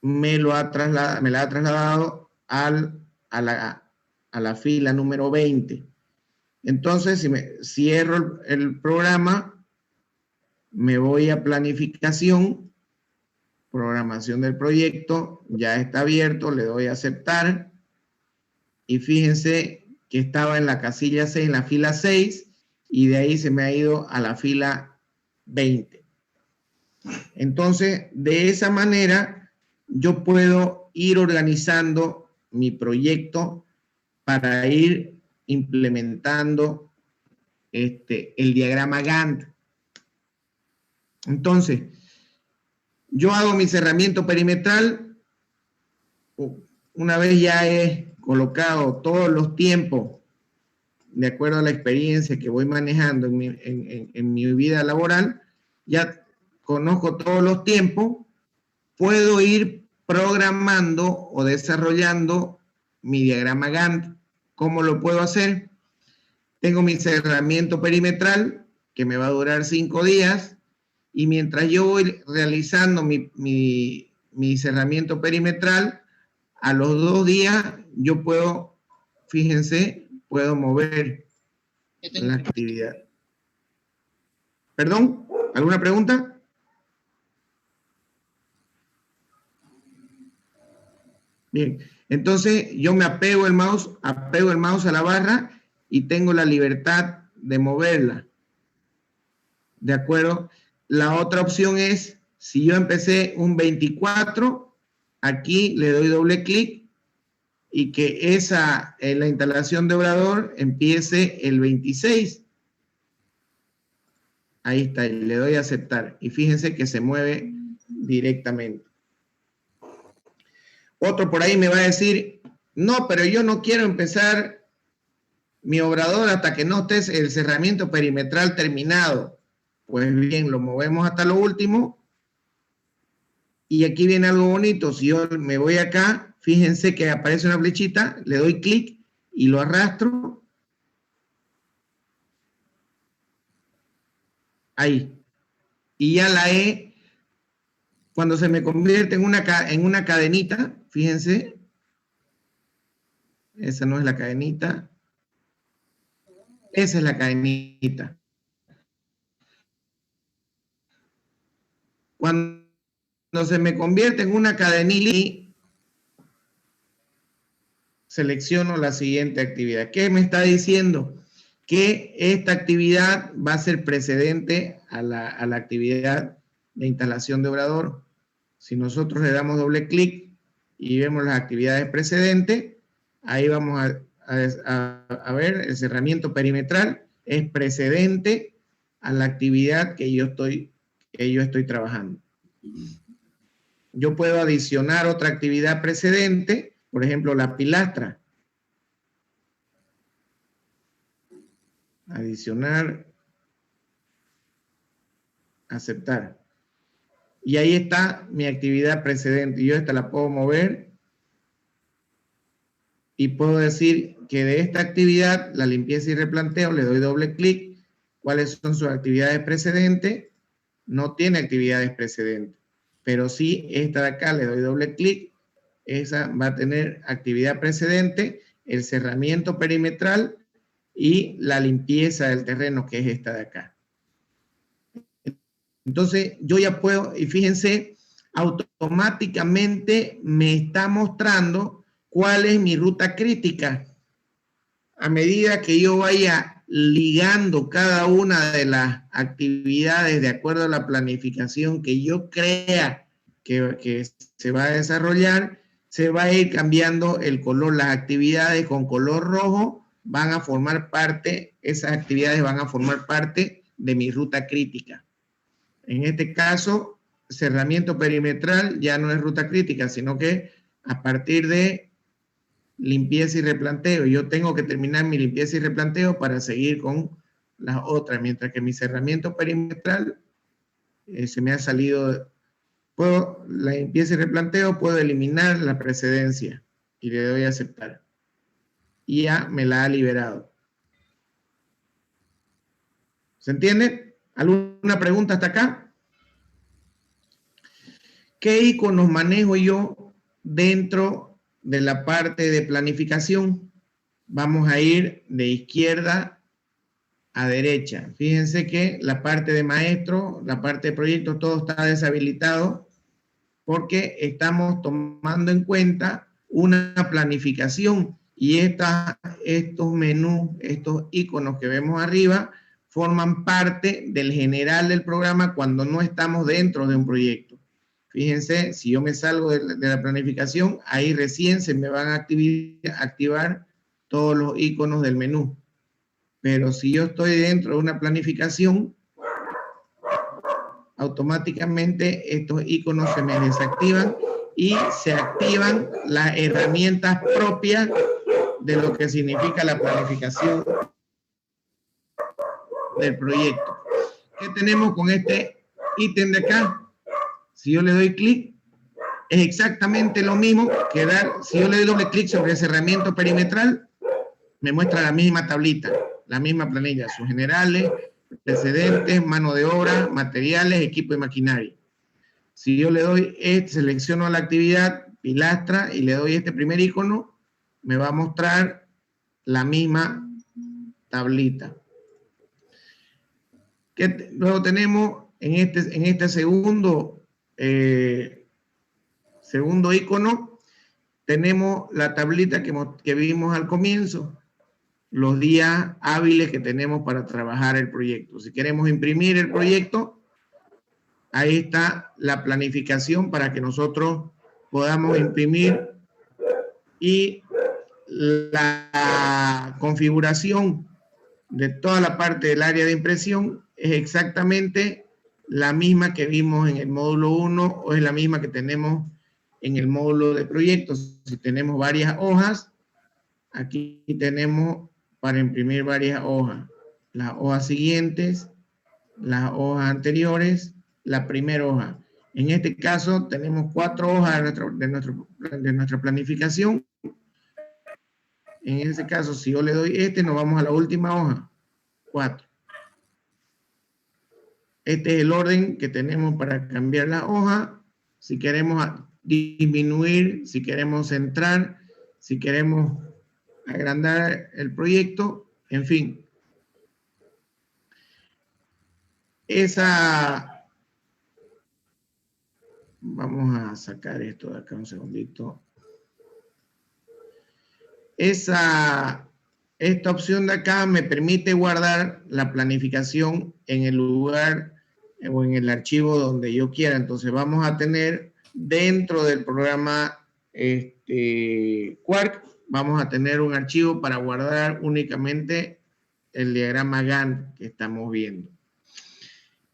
me la ha trasladado a la fila número 20. Entonces, si me cierro el programa, me voy a planificación, programación del proyecto, ya está abierto, le doy a aceptar. Y fíjense que estaba en la casilla 6, en la fila 6, y de ahí se me ha ido a la fila 20. Entonces, de esa manera, yo puedo ir organizando mi proyecto para ir implementando el diagrama Gantt. Entonces, yo hago mi cerramiento perimetral. Una vez ya he colocado todos los tiempos de acuerdo a la experiencia que voy manejando en mi vida laboral, ya conozco todos los tiempos, puedo ir programando o desarrollando mi diagrama Gantt. ¿Cómo lo puedo hacer? Tengo mi cerramiento perimetral, que me va a durar 5 días, y mientras yo voy realizando mi cerramiento perimetral, a los 2 días yo puedo, fíjense, puedo mover la actividad. ¿Perdón? ¿Alguna pregunta? Bien, entonces yo me apego el mouse a la barra y tengo la libertad de moverla. ¿De acuerdo? La otra opción es, si yo empecé un 24, aquí le doy doble clic y que la instalación de obrador empiece el 26. Ahí está, le doy a aceptar. Y fíjense que se mueve directamente. Otro por ahí me va a decir, no, pero yo no quiero empezar mi obrador hasta que no esté el cerramiento perimetral terminado. Pues bien, lo movemos hasta lo último. Y aquí viene algo bonito. Si yo me voy acá, fíjense que aparece una flechita, le doy clic y lo arrastro. Ahí. Y ya la he, cuando se me convierte en una cadenita, fíjense, esa no es la cadenita, esa es la cadenita. Cuando se me convierte en una cadenita, selecciono la siguiente actividad. ¿Qué me está diciendo? Que esta actividad va a ser precedente a la actividad de instalación de obrador. Si nosotros le damos doble clic y vemos las actividades precedentes, ahí vamos a ver el cerramiento perimetral es precedente a la actividad que yo estoy trabajando. Yo puedo adicionar otra actividad precedente, por ejemplo, la pilastra. Adicionar, aceptar. Y ahí está mi actividad precedente. Yo esta la puedo mover y puedo decir que de esta actividad, la limpieza y replanteo, le doy doble clic. ¿Cuáles son sus actividades precedentes? No tiene actividades precedentes, pero sí esta de acá, le doy doble clic. Esa va a tener actividad precedente, el cerramiento perimetral y la limpieza del terreno, que es esta de acá. Entonces, yo ya puedo, y fíjense, automáticamente me está mostrando cuál es mi ruta crítica. A medida que yo vaya ligando cada una de las actividades de acuerdo a la planificación que yo crea que se va a desarrollar, se va a ir cambiando el color. Las actividades con color rojo van a formar parte, esas actividades van a formar parte de mi ruta crítica. En este caso, cerramiento perimetral ya no es ruta crítica, sino que a partir de limpieza y replanteo, yo tengo que terminar mi limpieza y replanteo para seguir con las otras, mientras que mi cerramiento perimetral se me ha salido, la limpieza y replanteo, puedo eliminar la precedencia y le doy a aceptar. Y ya me la ha liberado. ¿Se entiende? ¿Alguna pregunta hasta acá? ¿Qué iconos manejo yo dentro de la parte de planificación? Vamos a ir de izquierda a derecha. Fíjense que la parte de maestro, la parte de proyecto, todo está deshabilitado porque estamos tomando en cuenta una planificación y estos menús, estos iconos que vemos arriba, forman parte del general del programa cuando no estamos dentro de un proyecto. Fíjense, si yo me salgo de la planificación, ahí recién se me van a activar todos los iconos del menú. Pero si yo estoy dentro de una planificación, automáticamente estos iconos se me desactivan y se activan las herramientas propias de lo que significa la planificación del proyecto. ¿Qué tenemos con este ítem de acá? Si yo le doy clic, es exactamente lo mismo que si yo le doy doble clic sobre el cerramiento perimetral, me muestra la misma tablita, la misma planilla, sus generales, precedentes, mano de obra, materiales, equipo y maquinaria. Si yo le doy selecciono la actividad, pilastra, y le doy este primer icono, me va a mostrar la misma tablita. Luego tenemos en este segundo icono, tenemos la tablita que vimos al comienzo, los días hábiles que tenemos para trabajar el proyecto. Si queremos imprimir el proyecto, ahí está la planificación para que nosotros podamos imprimir, y la configuración de toda la parte del área de impresión es exactamente la misma que vimos en el módulo 1 o es la misma que tenemos en el módulo de proyectos. Si tenemos varias hojas, aquí tenemos para imprimir varias hojas. Las hojas siguientes, las hojas anteriores, la primera hoja. En este caso tenemos 4 hojas de nuestra planificación. En ese caso, si yo le doy nos vamos a la última hoja. 4. Este es el orden que tenemos para cambiar la hoja. Si queremos disminuir, si queremos centrar, si queremos agrandar el proyecto, en fin. Vamos a sacar esto de acá un segundito. Esta opción de acá me permite guardar la planificación en el lugar o en el archivo donde yo quiera. Entonces vamos a tener dentro del programa Quark, vamos a tener un archivo para guardar únicamente el diagrama Gantt que estamos viendo.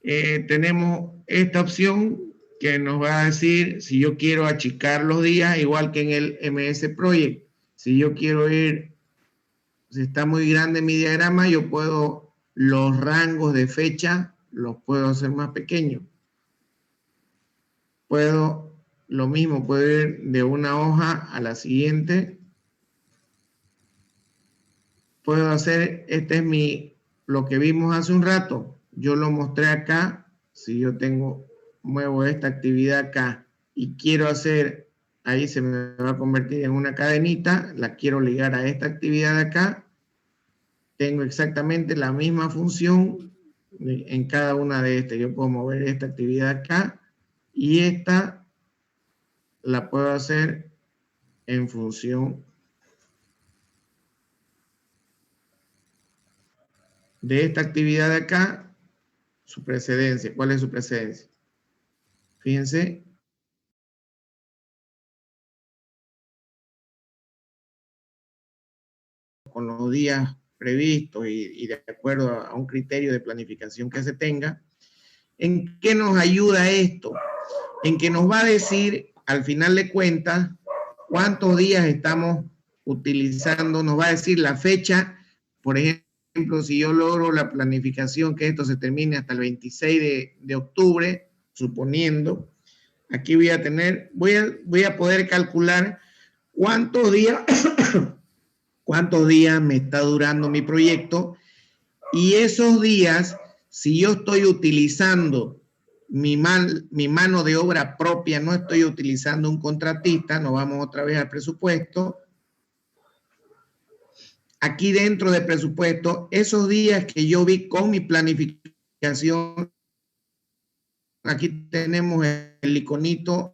Tenemos esta opción que nos va a decir si yo quiero achicar los días, igual que en el MS Project. Si yo quiero si está muy grande mi diagrama, yo puedo, los rangos de fecha, los puedo hacer más pequeños. Lo mismo, puedo ir de una hoja a la siguiente. Puedo hacer, lo que vimos hace un rato. Yo lo mostré acá. Si yo muevo esta actividad acá y quiero hacer, ahí se me va a convertir en una cadenita, la quiero ligar a esta actividad de acá. Tengo exactamente la misma función en cada una de estas. Yo puedo mover esta actividad acá y esta la puedo hacer en función de esta actividad de acá, su precedencia. ¿Cuál es su precedencia? Fíjense. Con los días previstos y de acuerdo a un criterio de planificación que se tenga. ¿En qué nos ayuda esto? En que nos va a decir, al final de cuentas, cuántos días estamos utilizando, nos va a decir la fecha. Por ejemplo, si yo logro la planificación, que esto se termine hasta el 26 de octubre, suponiendo, aquí voy a poder calcular cuántos días me está durando mi proyecto, y esos días, si yo estoy utilizando mi mano de obra propia, no estoy utilizando un contratista, nos vamos otra vez al presupuesto. Aquí dentro del presupuesto, esos días que yo vi con mi planificación, aquí tenemos el iconito,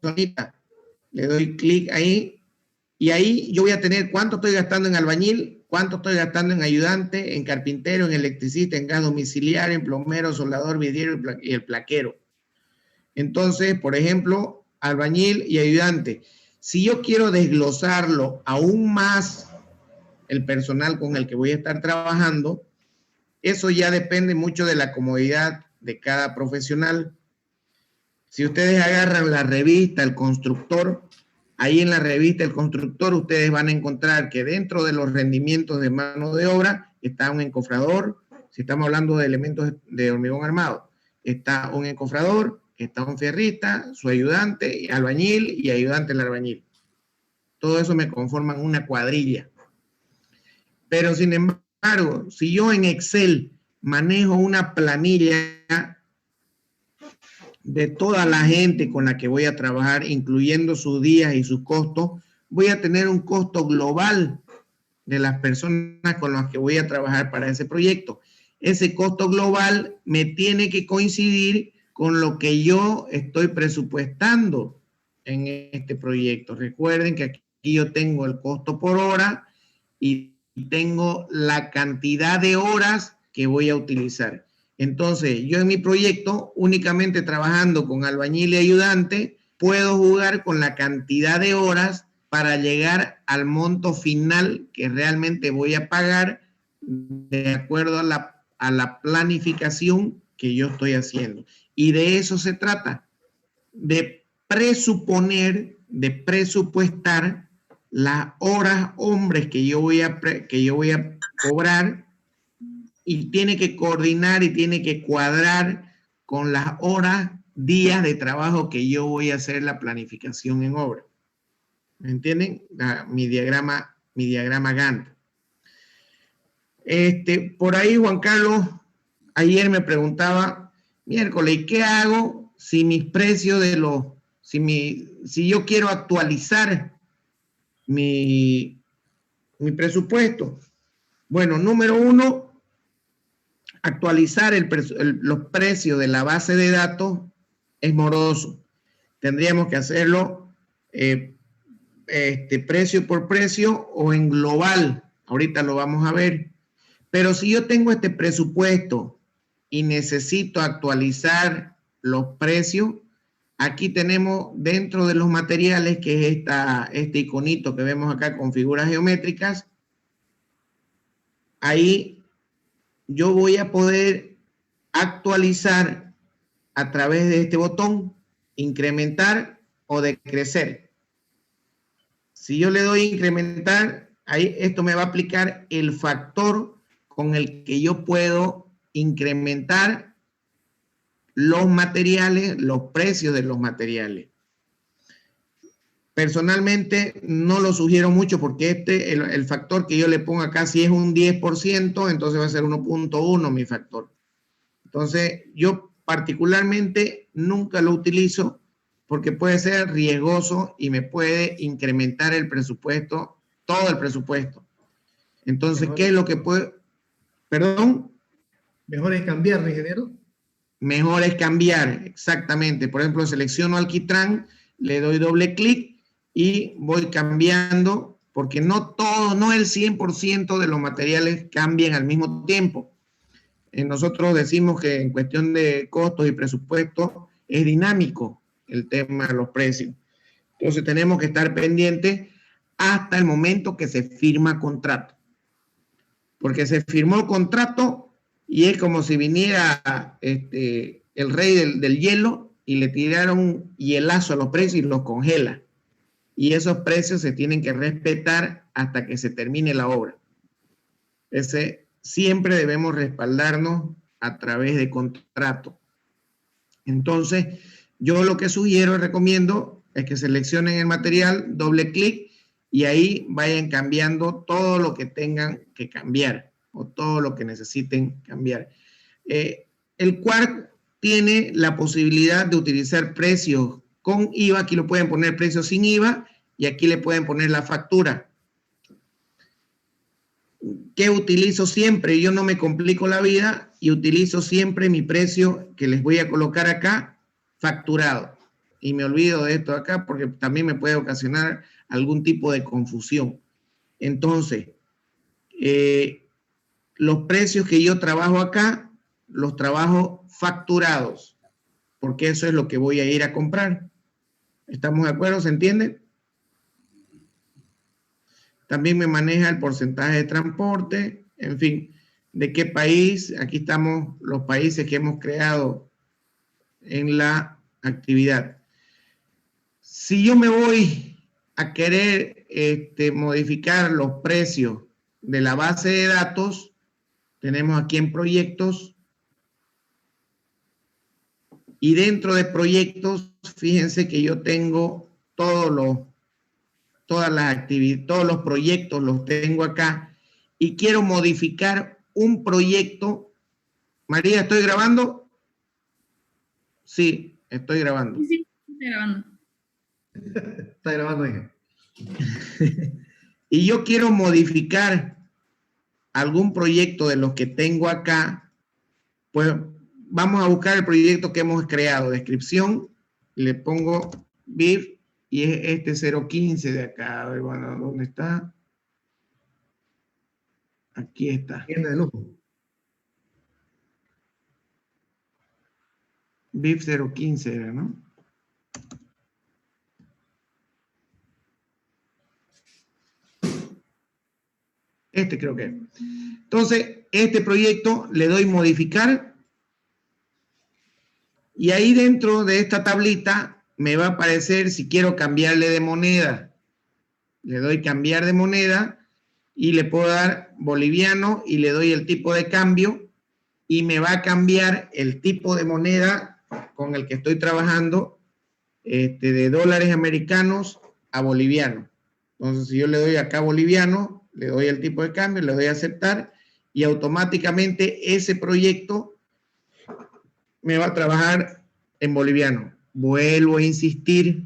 le doy clic ahí, y ahí yo voy a tener cuánto estoy gastando en albañil, cuánto estoy gastando en ayudante, en carpintero, en electricista, en gas domiciliario, en plomero, soldador, vidriero y el plaquero. Entonces, por ejemplo, albañil y ayudante. Si yo quiero desglosarlo aún más, el personal con el que voy a estar trabajando, eso ya depende mucho de la comodidad de cada profesional. Si ustedes agarran la revista El Constructor, ahí en la revista El Constructor ustedes van a encontrar que dentro de los rendimientos de mano de obra está un encofrador. Si estamos hablando de elementos de hormigón armado, está un encofrador, está un fierrista, su ayudante, albañil y ayudante del albañil. Todo eso me conforman una cuadrilla. Pero sin embargo, si yo en Excel manejo una planilla de toda la gente con la que voy a trabajar, incluyendo sus días y sus costos, voy a tener un costo global de las personas con las que voy a trabajar para ese proyecto. Ese costo global me tiene que coincidir con lo que yo estoy presupuestando en este proyecto. Recuerden que aquí yo tengo el costo por hora y tengo la cantidad de horas que voy a utilizar. Entonces, yo en mi proyecto, únicamente trabajando con albañil y ayudante, puedo jugar con la cantidad de horas para llegar al monto final que realmente voy a pagar de acuerdo a la planificación que yo estoy haciendo. Y de eso se trata, de presuponer, de presupuestar las horas hombres que yo voy a cobrar, y tiene que coordinar y tiene que cuadrar con las horas, días de trabajo que yo voy a hacer la planificación en obra. ¿Me entienden? Mi diagrama Gantt. Por ahí Juan Carlos ayer me preguntaba, miércoles, ¿qué hago si mis precios de los, si yo quiero actualizar mi presupuesto? Bueno, número uno, actualizar los precios de la base de datos es moroso. Tendríamos que hacerlo precio por precio o en global. Ahorita lo vamos a ver. Pero si yo tengo este presupuesto y necesito actualizar los precios, aquí tenemos dentro de los materiales, que es este iconito que vemos acá con figuras geométricas, ahí yo voy a poder actualizar a través de este botón, incrementar o decrecer. Si yo le doy incrementar, ahí esto me va a aplicar el factor con el que yo puedo incrementar los materiales, los precios de los materiales. Personalmente no lo sugiero mucho porque el factor que yo le pongo acá, si es un 10%, entonces va a ser 1.1 mi factor. Entonces, yo particularmente nunca lo utilizo porque puede ser riesgoso y me puede incrementar el presupuesto, todo el presupuesto. Entonces, mejor, ¿qué es lo que puede? ¿Perdón? Mejor es cambiar, ¿no, ingeniero? Mejor es cambiar, exactamente. Por ejemplo, selecciono alquitrán, le doy doble clic y voy cambiando, porque no todo, no el 100% de los materiales cambian al mismo tiempo. Nosotros decimos que en cuestión de costos y presupuestos es dinámico el tema de los precios. Entonces tenemos que estar pendientes hasta el momento que se firma contrato. Porque se firmó el contrato y es como si viniera el rey del hielo y le tiraron un hielazo a los precios y los congela. Y esos precios se tienen que respetar hasta que se termine la obra. Siempre debemos respaldarnos a través de contrato. Entonces, yo lo que sugiero y recomiendo es que seleccionen el material, doble clic, y ahí vayan cambiando todo lo que tengan que cambiar o todo lo que necesiten cambiar. El Quark tiene la posibilidad de utilizar precios con IVA. Aquí lo pueden poner precios sin IVA y aquí le pueden poner la factura. ¿Qué utilizo siempre? Yo no me complico la vida y utilizo siempre mi precio que les voy a colocar acá, facturado. Y me olvido de esto acá porque también me puede ocasionar algún tipo de confusión. Entonces, los precios que yo trabajo acá, los trabajo facturados, porque eso es lo que voy a ir a comprar. ¿Estamos de acuerdo? ¿Se entiende? También me maneja el porcentaje de transporte, en fin, de qué país. Aquí estamos los países que hemos creado en la actividad. Si yo me voy a querer modificar los precios de la base de datos, tenemos aquí en proyectos, y dentro de proyectos, fíjense que yo tengo todas las actividades, todos los proyectos los tengo acá, y quiero modificar un proyecto. María, ¿estoy grabando? Sí, estoy grabando. Sí, estoy grabando. Está grabando, hija. Y yo quiero modificar algún proyecto de los que tengo acá, pues vamos a buscar el proyecto que hemos creado, descripción, le pongo BIF, y es este 015 de acá. A ver, bueno, ¿dónde está? Aquí está. Tienda de lujo. BIF 015 era, ¿no? Este creo que es. Entonces, este proyecto le doy modificar Y ahí dentro de esta tablita me va a aparecer si quiero cambiarle de moneda. Le doy cambiar de moneda y le puedo dar boliviano y le doy el tipo de cambio y me va a cambiar el tipo de moneda con el que estoy trabajando de dólares americanos a boliviano. Entonces, si yo le doy acá boliviano, le doy el tipo de cambio, le doy a aceptar y automáticamente ese proyecto me va a trabajar en boliviano. Vuelvo a insistir,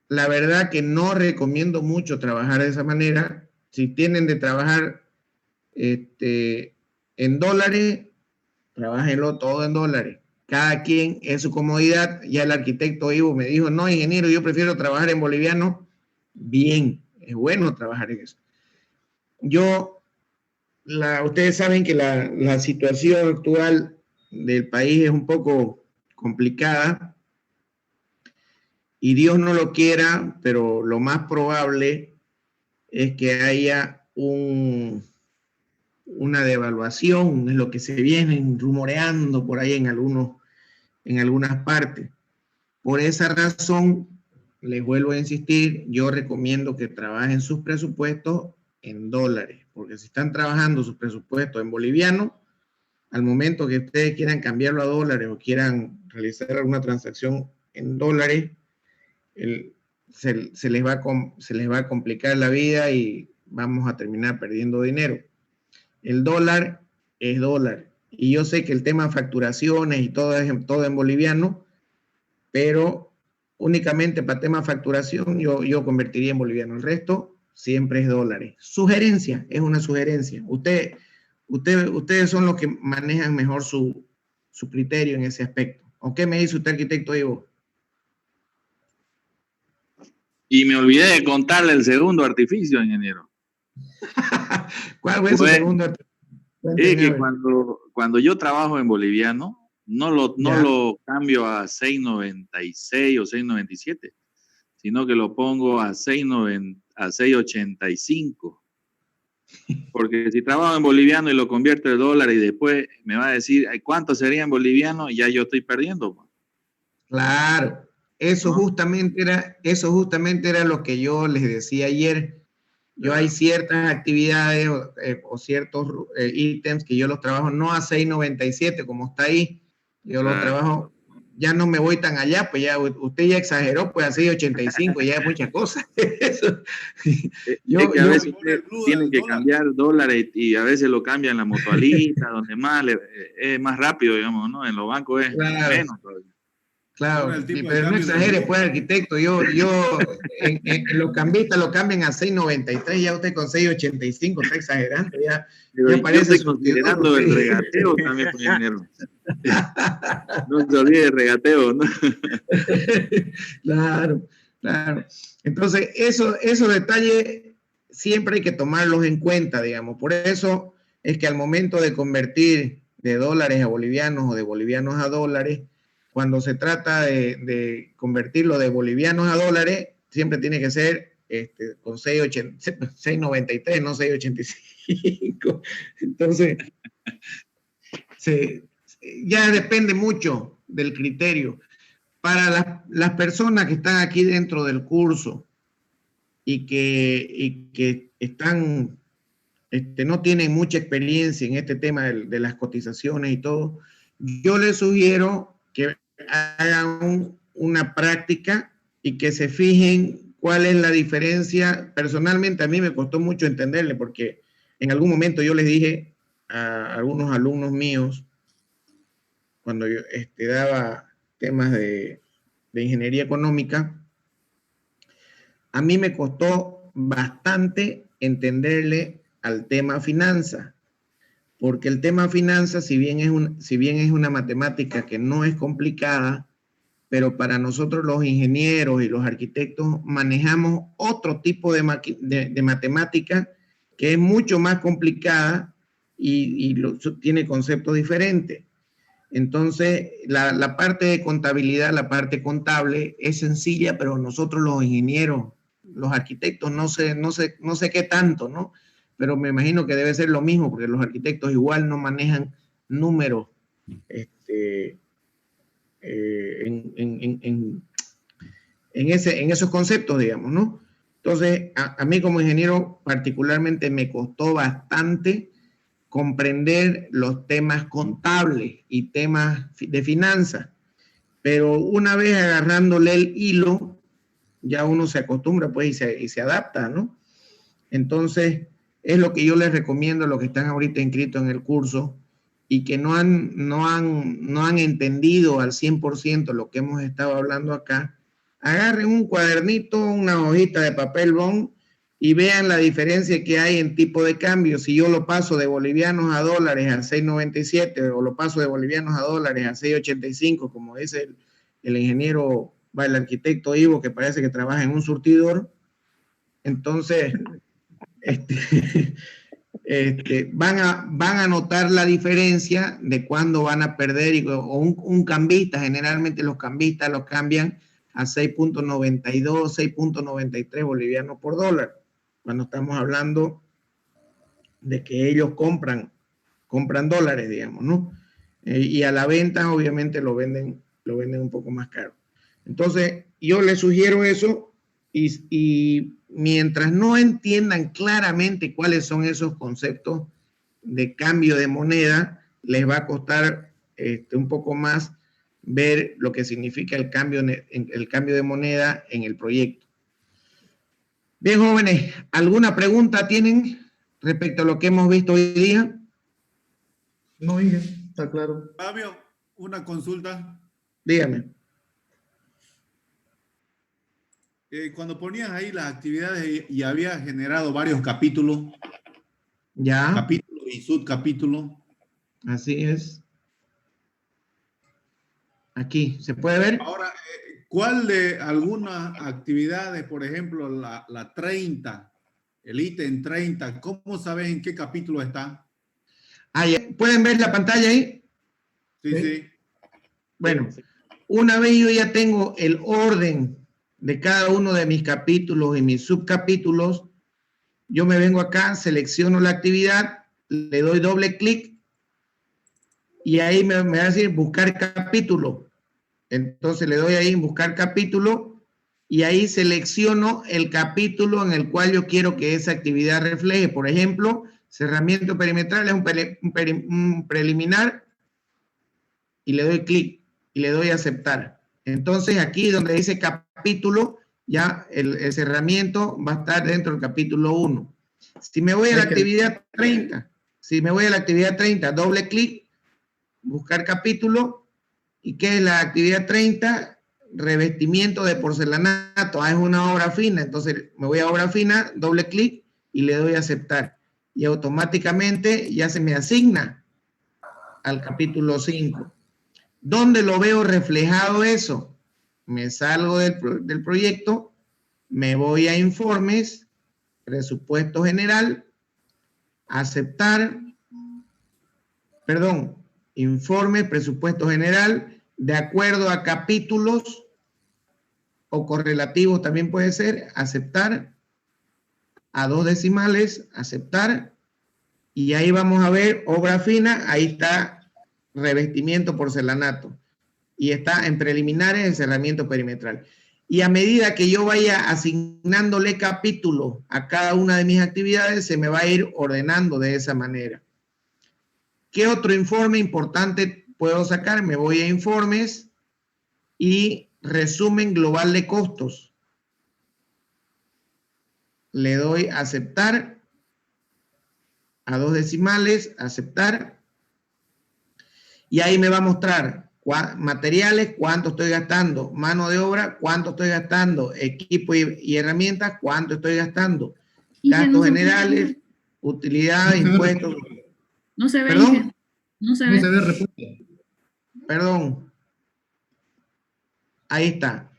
la verdad que no recomiendo mucho trabajar de esa manera. Si tienen de trabajar en dólares, trabájenlo todo en dólares. Cada quien es su comodidad. Ya el arquitecto Ivo me dijo, no, ingeniero, yo prefiero trabajar en boliviano. Bien, es bueno trabajar en eso. Ustedes saben que la situación actual del país es un poco complicada y Dios no lo quiera, pero lo más probable es que haya una devaluación, es lo que se viene rumoreando por ahí en algunas partes. Por esa razón, les vuelvo a insistir, yo recomiendo que trabajen sus presupuestos en dólares, porque si están trabajando sus presupuestos en boliviano, al momento que ustedes quieran cambiarlo a dólares o quieran realizar alguna transacción en dólares, se les va a complicar la vida y vamos a terminar perdiendo dinero. El dólar es dólar. Y yo sé que el tema de facturaciones y todo es todo en boliviano, pero únicamente para tema de facturación yo convertiría en boliviano. El resto siempre es dólares. Sugerencia, es una sugerencia. Ustedes son los que manejan mejor su criterio en ese aspecto. ¿O qué me dice usted, arquitecto Ivo? Y me olvidé de contarle el segundo artificio, ingeniero. ¿Cuál fue su segundo artificio? Es que cuando yo trabajo en boliviano, no lo cambio a 6.96 o 6.97, sino que lo pongo a 6.85. Porque si trabajo en boliviano y lo convierto en dólar y después me va a decir cuánto sería en boliviano, ya yo estoy perdiendo. Claro, eso justamente era lo que yo les decía ayer. Hay ciertas actividades o ciertos ítems que yo los trabajo no a 6.97 como está ahí, yo los trabajo, ya no me voy tan allá, pues ya usted ya exageró, pues a 6.85 ya es mucha cosa. Es que a veces tienen que cambiar dólares y a veces lo cambian en la mutualista, donde más es más rápido, digamos, ¿no? En los bancos es menos todavía. Claro, pero no exagere, pues, arquitecto. En los cambistas lo cambian a 6.93, ya usted con 6.85 está exagerando. Ya parece estoy considerando el regateo también, por dinero. No se olvide el regateo, ¿no? Claro. Entonces, esos detalles siempre hay que tomarlos en cuenta, digamos. Por eso es que al momento de convertir de dólares a bolivianos o de bolivianos a dólares, cuando se trata de convertirlo de bolivianos a dólares, siempre tiene que ser con 6.93, no 6.85. Entonces, ya depende mucho del criterio. Para las personas que están aquí dentro del curso y que están, no tienen mucha experiencia en este tema de las cotizaciones y todo, yo les sugiero que hagan una práctica y que se fijen cuál es la diferencia. Personalmente a mí me costó mucho entenderle porque en algún momento yo les dije a algunos alumnos míos cuando yo daba temas de ingeniería económica, a mí me costó bastante entenderle al tema finanzas, porque el tema finanzas, si bien es una matemática que no es complicada, pero para nosotros los ingenieros y los arquitectos manejamos otro tipo de matemática que es mucho más complicada y tiene conceptos diferentes. Entonces, la parte de contabilidad, la parte contable es sencilla, pero nosotros los ingenieros, los arquitectos, no sé qué tanto, ¿no? Pero me imagino que debe ser lo mismo, porque los arquitectos igual no manejan números en esos conceptos, digamos, ¿no? Entonces, a mí como ingeniero particularmente me costó bastante comprender los temas contables y temas de finanzas, pero una vez agarrándole el hilo, ya uno se acostumbra pues y se adapta, ¿no? Entonces, es lo que yo les recomiendo a los que están ahorita inscritos en el curso y que no han entendido al 100% lo que hemos estado hablando acá. Agarren un cuadernito, una hojita de papel bond y vean la diferencia que hay en tipo de cambio. Si yo lo paso de bolivianos a dólares a 6.97 o lo paso de bolivianos a dólares a 6.85, como dice el ingeniero, el arquitecto Ivo, que parece que trabaja en un surtidor, entonces van a notar la diferencia de cuándo van a perder, o un cambista, generalmente los cambistas los cambian a 6.92, 6.93 bolivianos por dólar, cuando estamos hablando de que ellos compran dólares, digamos, ¿no? Y a la venta, obviamente, lo venden un poco más caro. Entonces, yo les sugiero eso, y mientras no entiendan claramente cuáles son esos conceptos de cambio de moneda, les va a costar un poco más ver lo que significa el cambio de moneda en el proyecto. Bien, jóvenes, ¿alguna pregunta tienen respecto a lo que hemos visto hoy día? No, Inge, está claro. Fabio, una consulta. Dígame. Cuando ponías ahí las actividades y había generado varios capítulos, Ya. capítulos y subcapítulos. Así es. Aquí, ¿se puede ver? Ahora, ¿cuál de algunas actividades, por ejemplo, la 30, el ítem 30, cómo sabes en qué capítulo está? ¿Pueden ver la pantalla ahí? Sí, sí. Bueno, una vez yo ya tengo el orden de cada uno de mis capítulos y mis subcapítulos, yo me vengo acá, selecciono la actividad, le doy doble clic y ahí me va a decir buscar capítulo. Entonces le doy ahí en buscar capítulo y ahí selecciono el capítulo en el cual yo quiero que esa actividad refleje. Por ejemplo, cerramiento perimetral es un preliminar y le doy clic y le doy a aceptar. Entonces aquí donde dice capítulo, ya el cerramiento va a estar dentro del capítulo 1. Si me voy a la actividad 30, doble clic, buscar capítulo. ¿Y qué es la actividad 30? Revestimiento de porcelanato. Es una obra fina. Entonces me voy a obra fina, doble clic y le doy a aceptar. Y automáticamente ya se me asigna al capítulo 5. ¿Dónde lo veo reflejado eso? Me salgo del proyecto, me voy a informes, presupuesto general, aceptar, informe, presupuesto general, de acuerdo a capítulos o correlativos también puede ser, aceptar, a 2 decimales, aceptar, y ahí vamos a ver obra fina, ahí está revestimiento porcelanato, y está en preliminares el cerramiento perimetral. Y a medida que yo vaya asignándole capítulos a cada una de mis actividades, se me va a ir ordenando de esa manera. ¿Qué otro informe importante puedo sacar? Me voy a informes y resumen global de costos. Le doy a aceptar, a 2 decimales, aceptar, y ahí me va a mostrar materiales, cuánto estoy gastando, mano de obra, cuánto estoy gastando, equipo y herramientas, cuánto estoy gastando, gastos generales, utilidades, impuestos. No se ve. ¿Perdón? No se No ve. se ve respuesta. Perdón. Ahí está.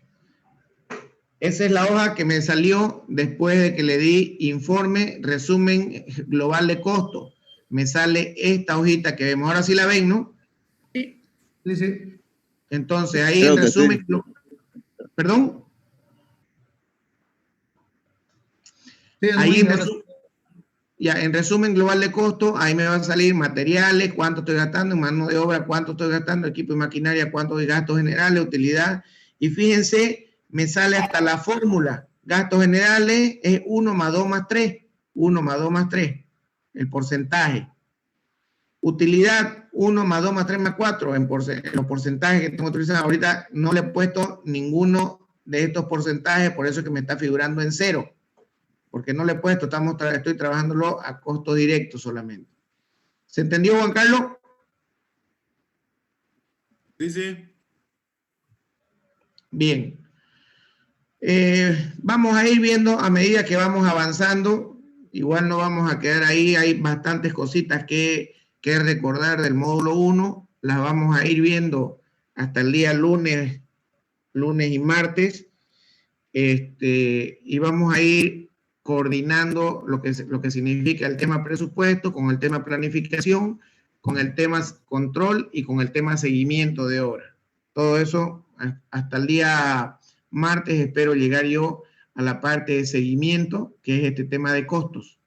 Esa es la hoja que me salió después de que le di informe, resumen global de costo. Me sale esta hojita que vemos. Ahora sí la ven, ¿no? Sí. Sí, sí. Entonces, ahí Creo en que resumen... sí. ¿Perdón? Sí, Ahí en ahora resumen... Ya, en resumen global de costo, ahí me va a salir materiales, cuánto estoy gastando, mano de obra, cuánto estoy gastando, equipo y maquinaria, cuánto de gastos generales, utilidad. Y fíjense, me sale hasta la fórmula. Gastos generales es 1 más 2 más 3. 1 más 2 más 3, el porcentaje. Utilidad, 1 más 2 más 3 más 4, en los porcentajes que tengo utilizados. Ahorita no le he puesto ninguno de estos porcentajes, por eso es que me está figurando en 0. Porque no le he puesto, estoy trabajándolo a costo directo solamente. ¿Se entendió, Juan Carlos? Sí, sí. Bien. Vamos a ir viendo a medida que vamos avanzando. Igual no vamos a quedar ahí. Hay bastantes cositas que recordar del módulo 1. Las vamos a ir viendo hasta el día lunes y martes. Y vamos a ir coordinando lo que significa el tema presupuesto con el tema planificación, con el tema control y con el tema seguimiento de obra. Todo eso hasta el día martes espero llegar yo a la parte de seguimiento, que es este tema de costos.